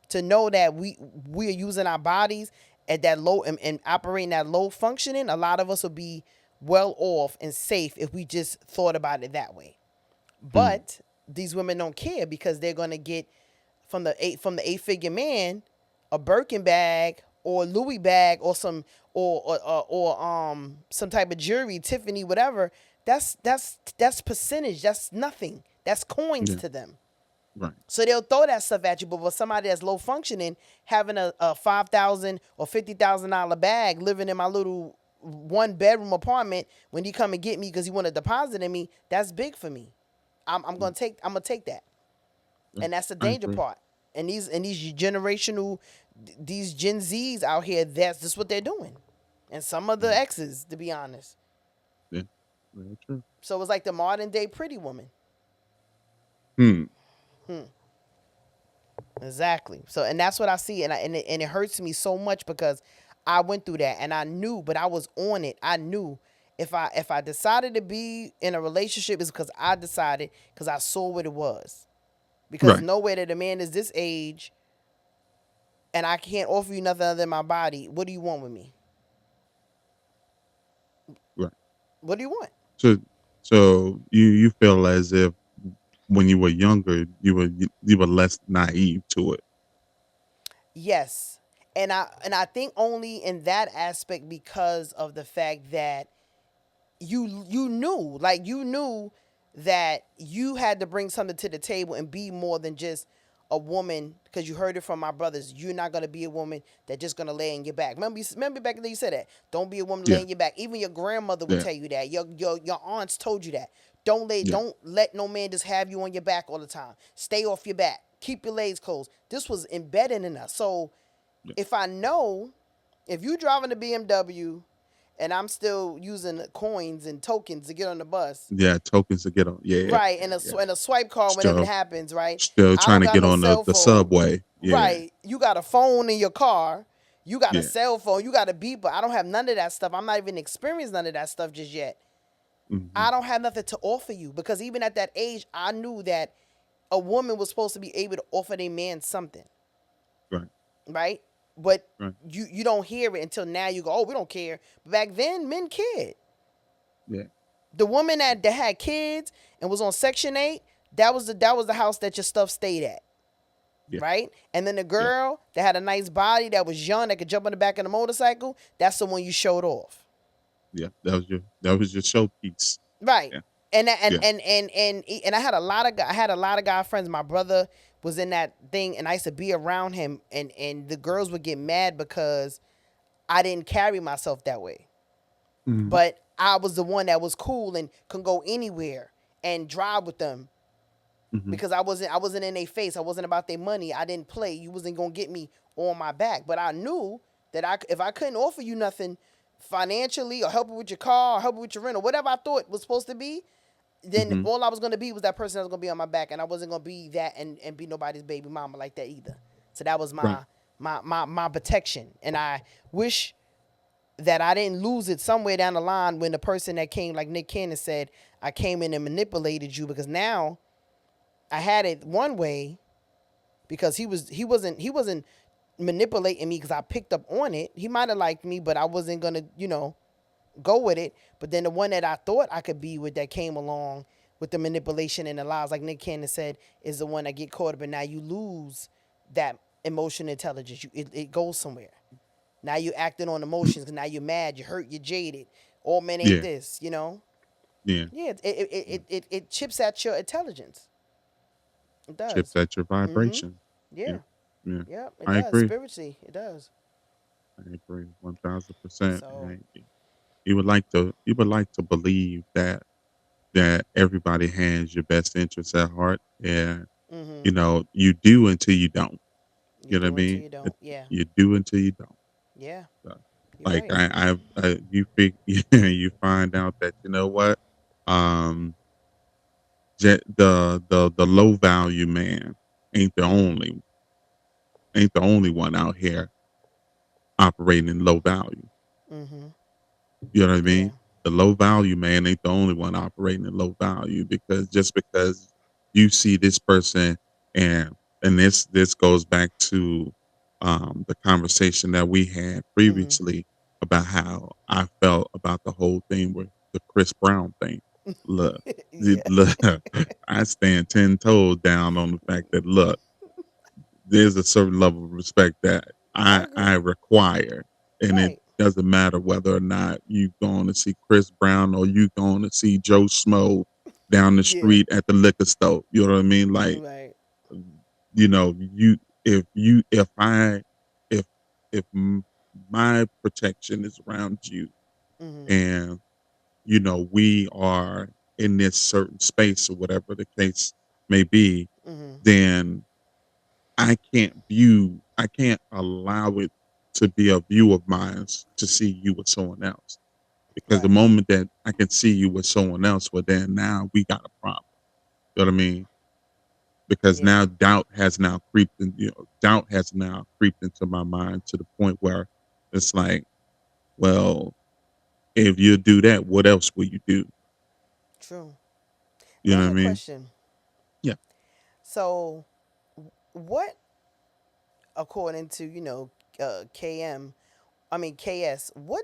to know that we are using our bodies at that low and operating that low functioning, a lot of us will be well off and safe if we just thought about it that way. Mhm. But these women don't care because they're gonna get from the eight figure man a Birkin bag or Louis bag or some or some type of jewelry, Tiffany, whatever. That's percentage. That's nothing. That's coins Yeah. to them. Right. So they'll throw that stuff at you, but for somebody that's low functioning, having a $5,000 or $50,000 bag, living in my little 1 bedroom apartment, when you come and get me because you want to deposit in me, that's big for me. I'm Mm. gonna take that, Yeah. and that's the I danger agree. part. And these generational, these Gen Zs out here, that's just what they're doing, and some of the Mhm. X's, to be honest. Yeah. Very true. So it's like the modern day pretty woman. Hmm. Exactly. So, and that's what I see, and it hurts me so much because I went through that, and I knew, but I was on it. I knew if I decided to be in a relationship, it's because I decided because I saw what it was. Because Right. nowhere that a man is this age, and I can't offer you nothing other than my body. What do you want with me? Right. What do you want? So, so you feel as if when you were younger, you were less naive to it. Yes. And I think only in that aspect because of the fact that you knew that you had to bring something to the table and be more than just a woman because you heard it from my brothers. You're not gonna be a woman that just gonna lay in your back. Remember back then you said that. Don't be a woman Yeah. laying your back. Even your grandmother would Yeah. tell you that. Your aunts told you that. Don't lay. Yeah. Don't let no man just have you on your back all the time. Stay off your back. Keep your legs closed. This was embedded in us. So Yeah. if I know, if you driving a BMW and I'm still using coins and tokens to get on the bus, Yeah. Tokens to get on. Yeah. right, Yeah. Yeah. and a swipe card whenever it Still, happens, right? still I trying don't to got get no on the cell the phone, subway. Yeah. right? You got a phone in your car, you got a Yeah. cell phone, you got a beeper. I don't have none of that stuff. I'm not even experienced none of that stuff just yet. Hmm. I don't have nothing to offer you because even at that age, I knew that a woman was supposed to be able to offer a man something, Right. right? But Right. you don't hear it until now. You go, oh, we don't care. But back then, men cared. Yeah. The woman that had kids and was on Section 8, That was the house that your stuff stayed at, Yeah. right? And then the Yeah. girl that had a nice body, that was young, that could jump on the back of the motorcycle, that's the one you showed off. Yeah. That was your showpiece. Right. Yeah. Yeah. And I had a lot of guy friends. My brother was in that thing, and I used to be around him, and the girls would get mad because I didn't carry myself that way. Mhm. But I was the one that was cool and could go anywhere and drive with them Mhm. because I wasn't in their face. I wasn't about their money. I didn't play. You wasn't gonna get me on my back. But I knew that if I couldn't offer you nothing financially or help you with your car or help you with your rent or whatever I thought was supposed to be, then Mhm. all I was gonna be was that person that was gonna be on my back, and I wasn't gonna be that and be nobody's baby mama like that either. So that was Right. my protection, and I wish that I didn't lose it somewhere down the line when the person that came, like Nick Cannon said, I came in and manipulated you, because now I had it one way because he wasn't manipulating me because I picked up on it. He might have liked me, but I wasn't gonna go with it. But then the one that I thought I could be with that came along with the manipulation and the lies, like Nick Cannon said, is the one that get caught up, and now you lose that emotional intelligence. It goes somewhere. Now you acting on emotions because now you're mad, you're hurt, you're jaded. All men ain't Yeah. this. Yeah. Yeah, it chips at your intelligence. It Chips does. at your Mm-hmm. vibration. Yeah. Yeah. Yeah. Yep. It I does. agree. Spiritually, it does. I agree 1000%. So. And you would like to believe that everybody has your best interests at heart, and Mm-hmm. you do until you don't. You You know what I do until mean? you don't. Yeah. You do until you don't. Yeah. So, You're like right. you find out that you know what, um, the low value man ain't the only ain't the only one out here operating in low value. Mm-hmm. You know what I Yeah. mean? The low value man ain't the only one operating in low value, because just because you see this person, and this goes back to the conversation that we had Mm-hmm. previously about how I felt about the whole thing with the Chris Brown thing. Look, Yeah. look, I stand 10 toes down on the fact that, look, there's a certain level of respect that I I agree. require, and it Right. doesn't matter whether or not you going to see Chris Brown or you going to see Joe Schmo down the Yeah. street at the liquor store. You know what I mean? Like, Right. you if if my protection is around you, Mm-hmm. and we are in this certain space or whatever the case may be, Mm-hmm. then I can't allow it to be a view of mine to see you with someone else. Because the Right. moment that I can see you with someone else, well, then now we got a problem. You know what I mean? Because Yeah. now doubt has now creeped into my mind to the point where it's like, well, if you do that, what else will you do? True. You Let know me what ask I you a mean? question. Yeah. So, what, according to KM, I mean KS, where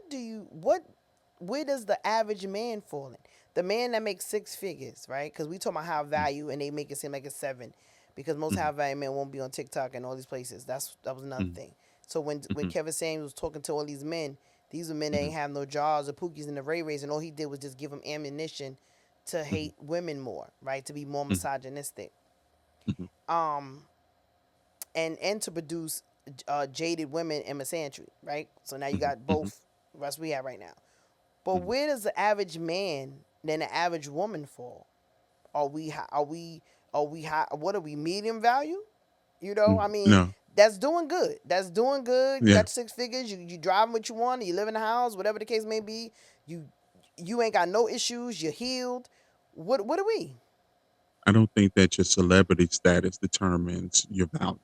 does the average man fall in? The man that makes six figures, right? Because we talk about high value, and they make it seem like it's seven, because most Mm-hmm. high value men won't be on TikTok and all these places. That was another Mm-hmm. thing. So when Mm-hmm. Kevin Samuels was talking to all these men, these were men that Mm-hmm. ain't have no jobs or pookies in the Ray Rays, and all he did was just give them ammunition to Mm-hmm. hate women more, right? To be more Mm-hmm. misogynistic, Mm-hmm. um, and to produce jaded women and misandry, right? So now you got Mm-hmm. both. That's what we have right now. But Mm-hmm. where does the average man than the average woman fall? Are we high? What are we, medium value? I mean, No. that's doing good. That's doing good. You Yeah. got six figures. You driving what you want. You live in a house, whatever the case may be. You you ain't got no issues. You're healed. What are we? I don't think that your celebrity status determines your value.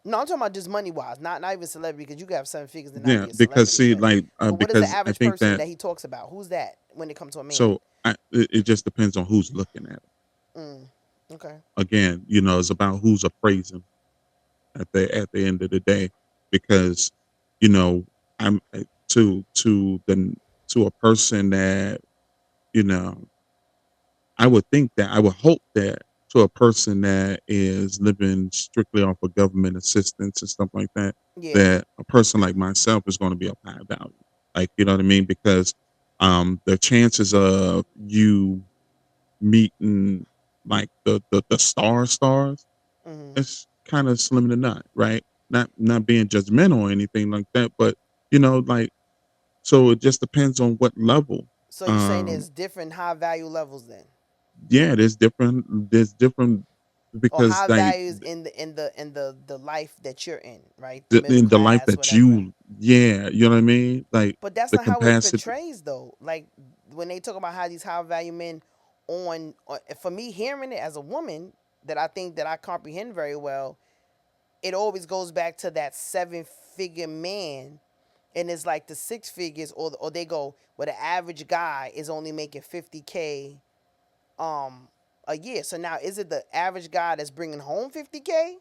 No, I'm talking about just money wise, not even celebrity, because you could have seven figures and not Yeah, be a because celebrity. see, But like, what is the because I average think person that, that he talks about? Who's that when it comes to a man? it just depends on who's looking at it. Mm, okay. Again, it's about who's appraising at the end of the day, because you know I'm to a person that you know I would think that I would hope that to a person that is living strictly off of government assistance and stuff like that, Yeah. that a person like myself is going to be of high value. Like, you know what I mean? Because the chances of you meeting like the stars, Hmm. it's kind of slim to none, right? Not being judgmental or anything like that, but like, so it just depends on what level. So you're saying Um, there's different high value levels then, yeah, there's different or because high like values in the life that you're in, right? The middle in the life class, that whatever. you, yeah, you know what I mean? Like But that's the not how it capacity. portrays though. Like when they talk about how these high value men for me hearing it as a woman that I think that I comprehend very well, it always goes back to that seven-figure man, and it's like the six figures, or they go where the average guy is only making 50K um a year. So now is it the average guy that's bringing home 50K,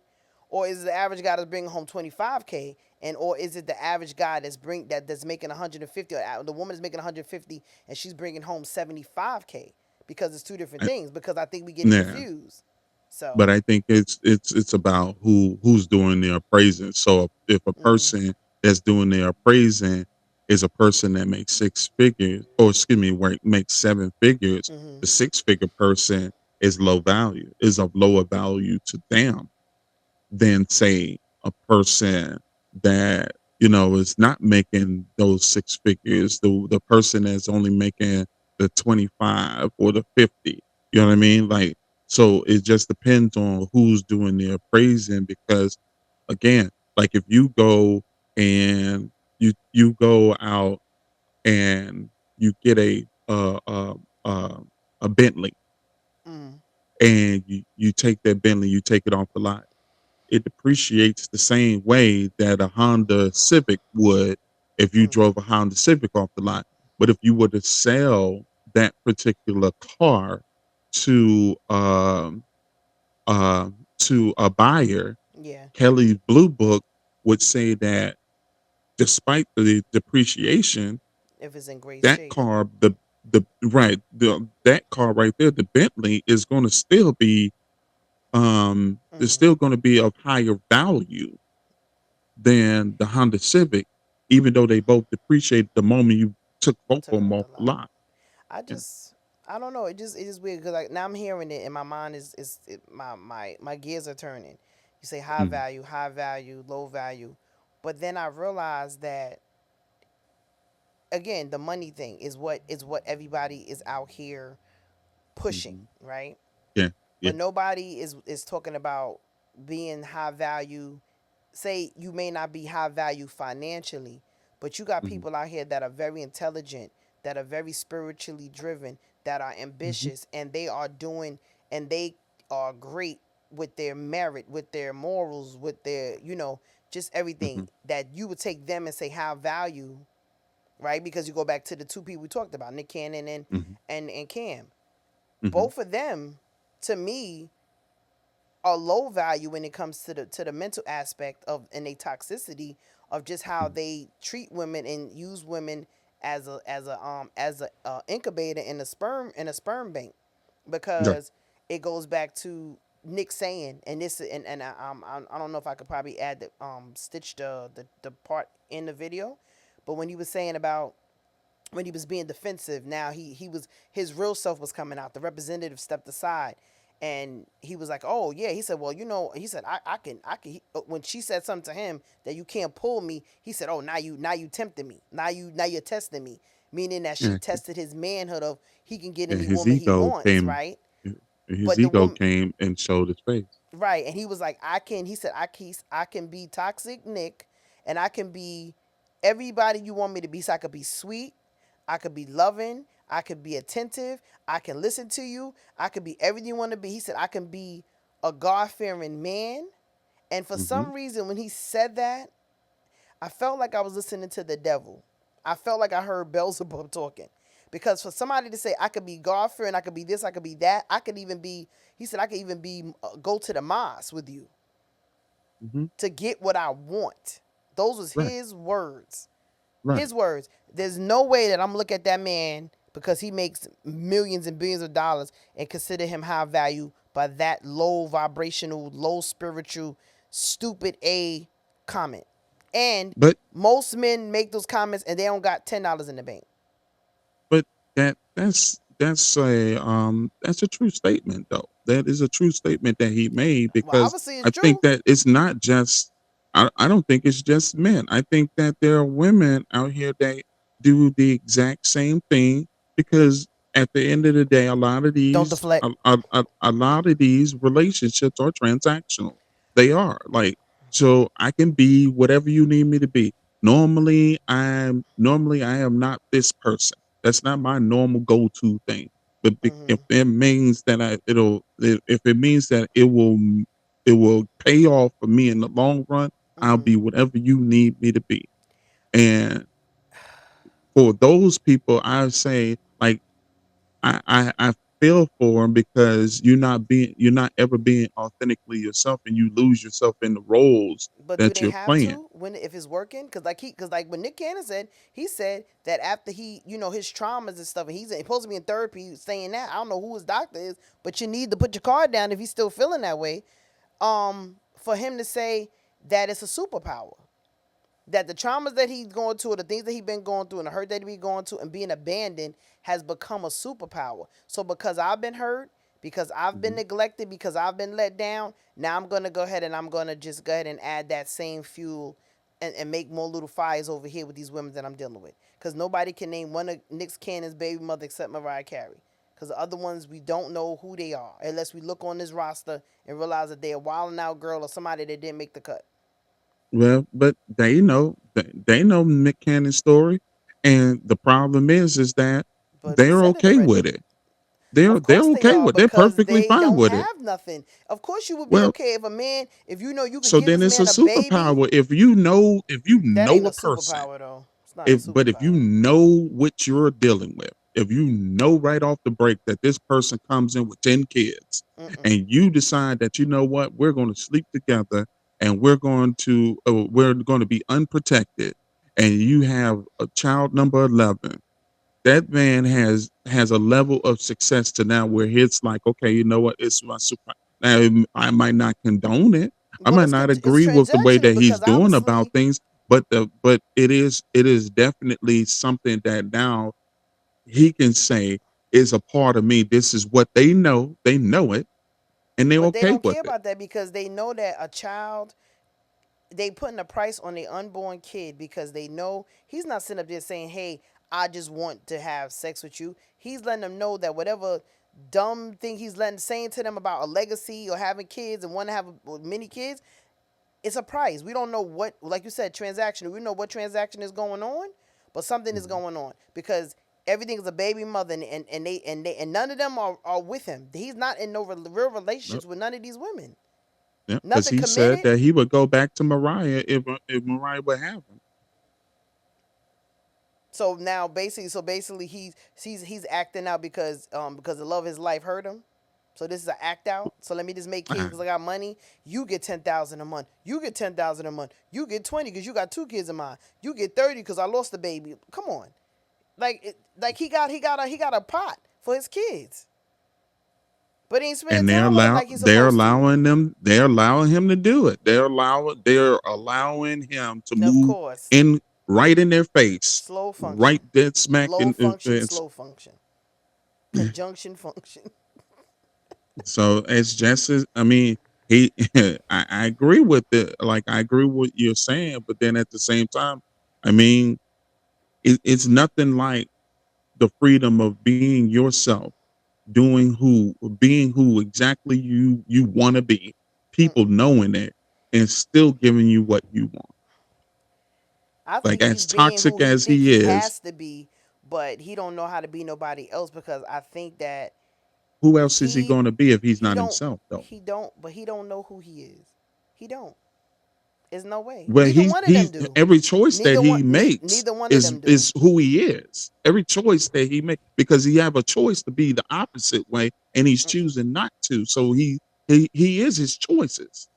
or is it the average guy that's bringing home 25K, and or is it the average guy that's making 150, or the woman is making 150 and she's bringing home 75K? Because it's two different I- things, because I think we get it Yeah, confused. So, but I think it's about who's doing the appraising. So if a mhm, person that's doing the appraising is a person that makes six figures, or excuse me, makes seven figures, mhm, the six-figure person is low value, is of lower value to them than say a person that is not making those six figures, the person that's only making the 25 or the 50. You know what I mhm, mean? Like, so it just depends on who's doing the appraising, because again, like if you go and you go out and you get uh, a Bentley, mhm, and you take that Bentley, you take it off the lot, it depreciates the same way that a Honda Civic would if you mhm, drove a Honda Civic off the lot. But if you were to sell that particular car to to a buyer, yeah, Kelly's Blue Book would say that despite the depreciation, if it's in great that shape. car, the right, that car right there, the Bentley is going to still be is Mhm. still going to be of higher value than the Honda Civic, even though they both depreciated the moment you took both Took of it them off off the the lot. lot. I Yeah. just, I don't know. It just weird because like now I'm hearing it and my mind my gears are turning. You say Mhm, high value, low value, but then I realized that again the money thing is what everybody is out here pushing, mhm. right? Yeah, yeah. But nobody is talking about being high value. Say you may not be high value financially, but you got Mhm, people out here that are very intelligent, that are very spiritually driven, that are mhm, ambitious, and they are doing, and they are great with their merit, with their morals, with their, just everything mhm, that you would take them and say high value, right? Because you go back to the two people we talked about, Nick Cannon and mhm, and Cam. mhm, Both of them, to me, are low value when it comes to the mental aspect of and a toxicity of just how mhm. they treat women and use women as a incubator in a sperm bank, Right. because it goes back to Nick saying, and this and I don't know if I could probably add the stitch the part in the video, but when he was saying about when he was being defensive, now he was his real self was coming out. The representative stepped aside, and he was like, "Oh yeah," he said. "Well, he said When she said something to him that you can't pull me, he said, "Oh, now you tempting me. Now you're testing me," meaning that she Yeah, tested his manhood of he can get and any woman he wants, right? his But the ego woman, came and showed his face. right, and he was like, He said, I can be toxic Nick, and I can be everybody you want me to be. So I could be sweet, I could be loving, I could be attentive, I can listen to you, I could be everything you want to be. He said, I can be a God fearing man. And for Mhm, some reason, when he said that, I felt like I was listening to the devil. I felt like I heard Beelzebub talking. Because for somebody to say I could be God fearing, I could be this, I could be that, I could even be, he said, I could even be go to the mosque with you mhm. to get what I want. Those was Right, his words. right. His words. There's no way that I'm looking at that man because he makes millions and billions of dollars and consider him high value by that low vibrational, low spiritual, stupid A comment. And But most men make those comments and they don't got $10 in the bank. but that's a true statement though. That is a true statement that he made Well, because obviously it's I think true. that it's not just I don't think it's just men. I think that there are women out here that do the exact same thing because at the end of the day, Don't deflect. a lot of these relationships are transactional. They are like so I can be whatever you need me to be. Normally I am not this person. That's not my normal go-to thing. But if Mm-hmm. it means that if it means that it will pay off for me in the long run, I'll Mm-hmm. be whatever you need me to be. And for those people, I say like I feel for them because you're not ever being authentically yourself, and you lose yourself in the roles But do that they you're have playing. to when if it's working? Because like what Nick Cannon said, he said that after he his traumas and stuff, and he's supposed to be in therapy saying that. I don't know who his doctor is, but you need to put your card down if he's still feeling that way. For him to say that it's a superpower, that the traumas that he's going through, or the things that he's been going through, and the hurt that he's going through, and being abandoned has become a superpower. So because I've been hurt, because I've been Mhm. neglected, because I've been let down, now I'm gonna go ahead and I'm gonna just go ahead and add that same fuel and make more little fires over here with these women that I'm dealing with. Because nobody can name one of Nick Cannon's baby mother except Mariah Carey. Because the other ones, we don't know who they are unless we look on this roster and realize that they're a wild and out girl or somebody that didn't make the cut. Well, but they know Nick Cannon's story, and the problem is that But we they're said it okay already. with it. Of They're course they okay are with. They're because perfectly they fine don't with it. have nothing. Of course you would be Well, okay if a man, if you know you could so give then this it's a man a baby. superpower if you That ain't know a a person. superpower though. It's not a If you superpower. know what you're dealing with, if you know right off the break that this person comes in with 10 kids Mm-mm. and you decide that you know what, we're going to sleep together and we're going to be unprotected and you have a child number 11, that man has a level of success to now where it's like, okay, you know what, it's my super. Now I might not condone it, I Well, might not it's agree with the way transactional that he's because doing about obviously, things, but it is definitely something that now he can say is a part of me. This is what they know it, and they're but they okay don't with care it. about that because they know that a child, they putting a price on the unborn kid because they know he's not sitting up there saying, "Hey, I just want to have sex with you." He's letting them know that whatever dumb thing he's letting saying to them about a legacy or having kids and want to have many kids, it's a price. We don't know what, like you said, transaction. We know what transaction is going on, but something is Mhm. going on because everything is a baby mother, and none of them are with him. He's not in no real Yep, relationships with none of these women. yep. Because Nothing he said committed. that he would go back to Mariah if Mariah would have him. So now basically he's acting out because the love of his life hurt him. So this is an act out. So let me just make kids Ah, because I got money. You get 10,000 a month. You get 10,000 a month. You get 20 because you got two kids of mine. You get 30 because I lost the baby. Come on, like he got a pot for his kids, but he ain't spending and time with them like he's they're supposed to. allowing them they're allowing him to do it. They're allowing him to Of move course, in right in their face, slow right function, dead smack low function, slow function, conjunction function. so it's just as I mean he I agree with it. Like I agree with what you're saying, but then at the same time, I mean it's nothing like the freedom of being yourself, being who exactly you want to be, people Mm-mm. knowing it and still giving you what you want. I Like think he's as being who toxic he as think he he is, has to be, but he don't know how to be nobody else because I think that who else is he he going to be if he's he not don't himself though? he don't but he don't know who he is. He don't. There's no way. Well, Neither one of them he's do. every choice that he makes Neither one of them do. is who he is. Every choice that he makes because he have a choice to be the opposite way, and he's Mm-mm. choosing not to. So he is his choices.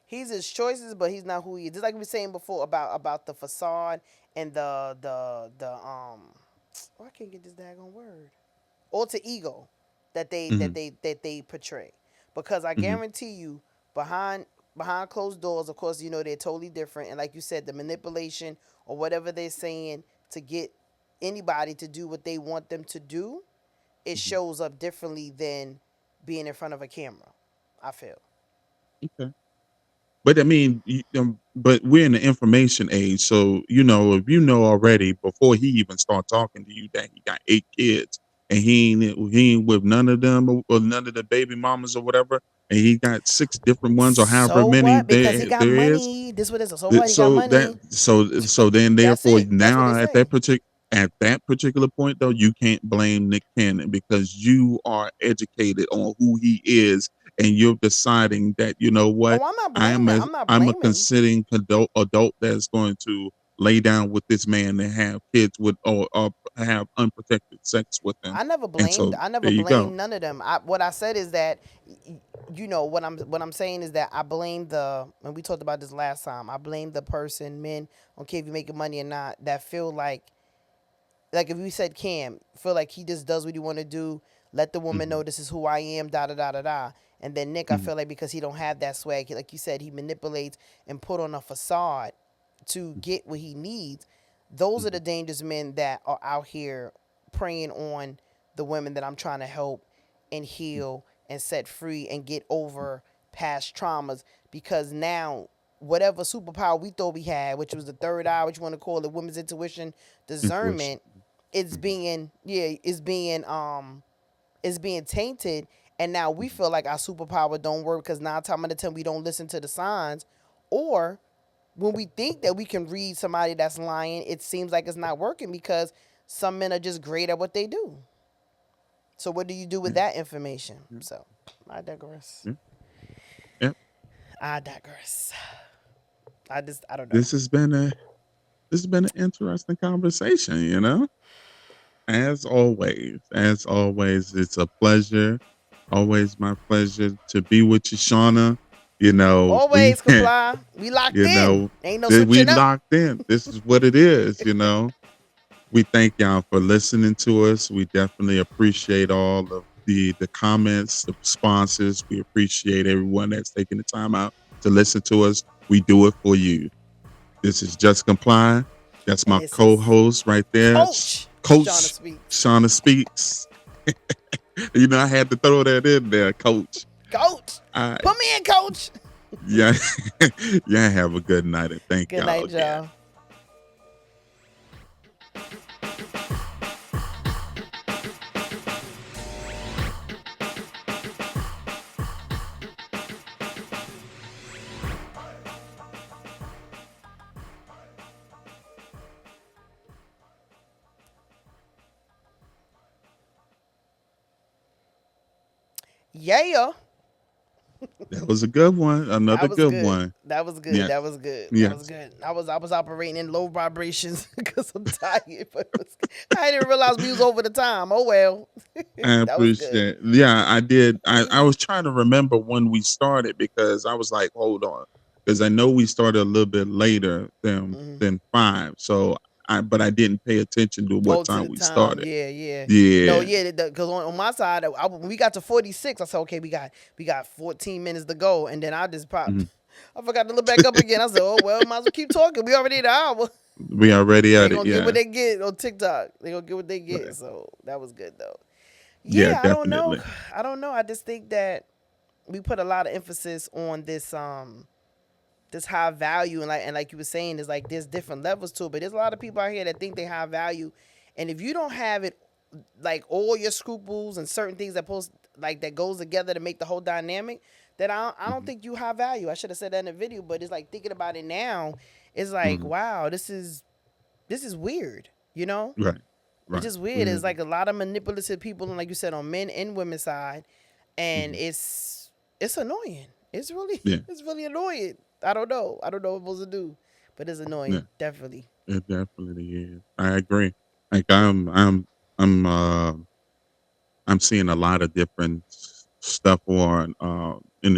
He's his choices, but he's not who he is. Just like we were saying before about the facade and the Oh, I can't get this daggone word. Alter ego that they that Mhm, they that they portray. Because I mhm, guarantee you, behind closed doors, of course, they're totally different. And like you said, the manipulation or whatever they're saying to get anybody to do what they want them to do, it mhm. shows up differently than being in front of a camera. I feel. Okay. But I mean, but we're in the information age, so if you know already before he even start talking to you that he got 8 kids and he ain't with none of them or none of the baby mamas or whatever, and he got 6 different ones or however So many what? Because he there got is. money. This what it is. So what? He got So that money. so then That's therefore it. That's what they now say. at that particular point though, you can't blame Nick Cannon because you are educated on who he is and you're deciding that what Oh, I'm not I am blaming. as I'm not I'm a blaming. considering adult that's going to lay down with this man and have kids with or have unprotected sex with him. And so I never there you go. blamed none of them. What I said is that what I'm saying is that I blame when we talked about this last time, I blame the person, men, okay, if you're making money or not, that feel like if we said Cam, feel like he just does what he want to do, let the woman Hmm. know this is who I am, da da da da da. And then Nick, I Hmm. feel like because he don't have that swag, like you said, he manipulates and put on a facade to get what he needs. Those are Hmm. the dangerous men that are out here preying on the women that I'm trying to help and heal and set free and get over past traumas. Because now, whatever superpower we thought we had, which was the third eye, which you want to call it, women's intuition, Intuition. discernment, it's Hmm. being yeah, it's being tainted. And now we Hmm. feel like our superpower don't work because 9 times out of 10 we don't listen to the signs, or when we think that we can read somebody that's lying, it seems like it's not working because some men are just great at what they do. So what do you do with Yeah. that information? Yeah. So I digress. Yeah. Yeah. I digress. I don't know. This has been a this has been an interesting conversation, As always, it's a pleasure. Always my pleasure to be with you, Shawna. We Always comply. We locked you in. know, Ain't no we switching up. locked in. This is what it is. We thank y'all for listening to us. We definitely appreciate all of the comments, the responses. We appreciate everyone that's taking the time out to listen to us. We do it for you. This is Just Comply. That's And my this is co-host right there, Coach Shawna Coach Speaks. Shawna Speaks. I had to throw that in there, Coach. Coach, All right. put me in, Coach. Yeah. Yeah, have a good night and thank Good y'all night, again. y'all. Yeah. That was a good one. Another That was good good. one. That was good. Yes. That was good. That was Yes. good. I was operating in low vibrations because I'm tired, but I didn't realize we was over the time. Oh well. I That was good. appreciate it. Yeah, I did. I was trying to remember when we started because I was like, hold on. Because I know we started a little bit later Hmm. than 5. So but I didn't pay attention to what Oh, to time the we time, started. yeah, yeah. No, Yeah. yeah, because on my side, when we got to 46, I said, okay, we got 14 minutes to go, and then I just popped. Mhm. I forgot to look back up again. I said, oh well, might as well keep talking. We already at an hour. We already They at it. gonna get what Yeah. they get on TikTok. They gonna get what they get. Right. So that was good though. Yeah, Yeah, I don't know. definitely. I don't know. I just think that we put a lot of emphasis on this high value, and like you were saying, there's like there's different levels to it. But there's a lot of people out here that think they high value, and if you don't have it, like all your scruples and certain things that goes together to make the whole dynamic, then I don't Hmm. think you high value. I should have said that in the video, but it's like thinking about it now, it's like Hmm. wow, this is weird. Right. It's Right. just weird. Yeah. It's like a lot of manipulative people, and like you said, on men and women's side, and Hmm. it's annoying. It's really Yeah. it's really annoying. I don't know. I don't know what I'm supposed to do, but it's Yeah. annoying, definitely. It definitely is. I agree. Like I'm I'm seeing a lot of different stuff on in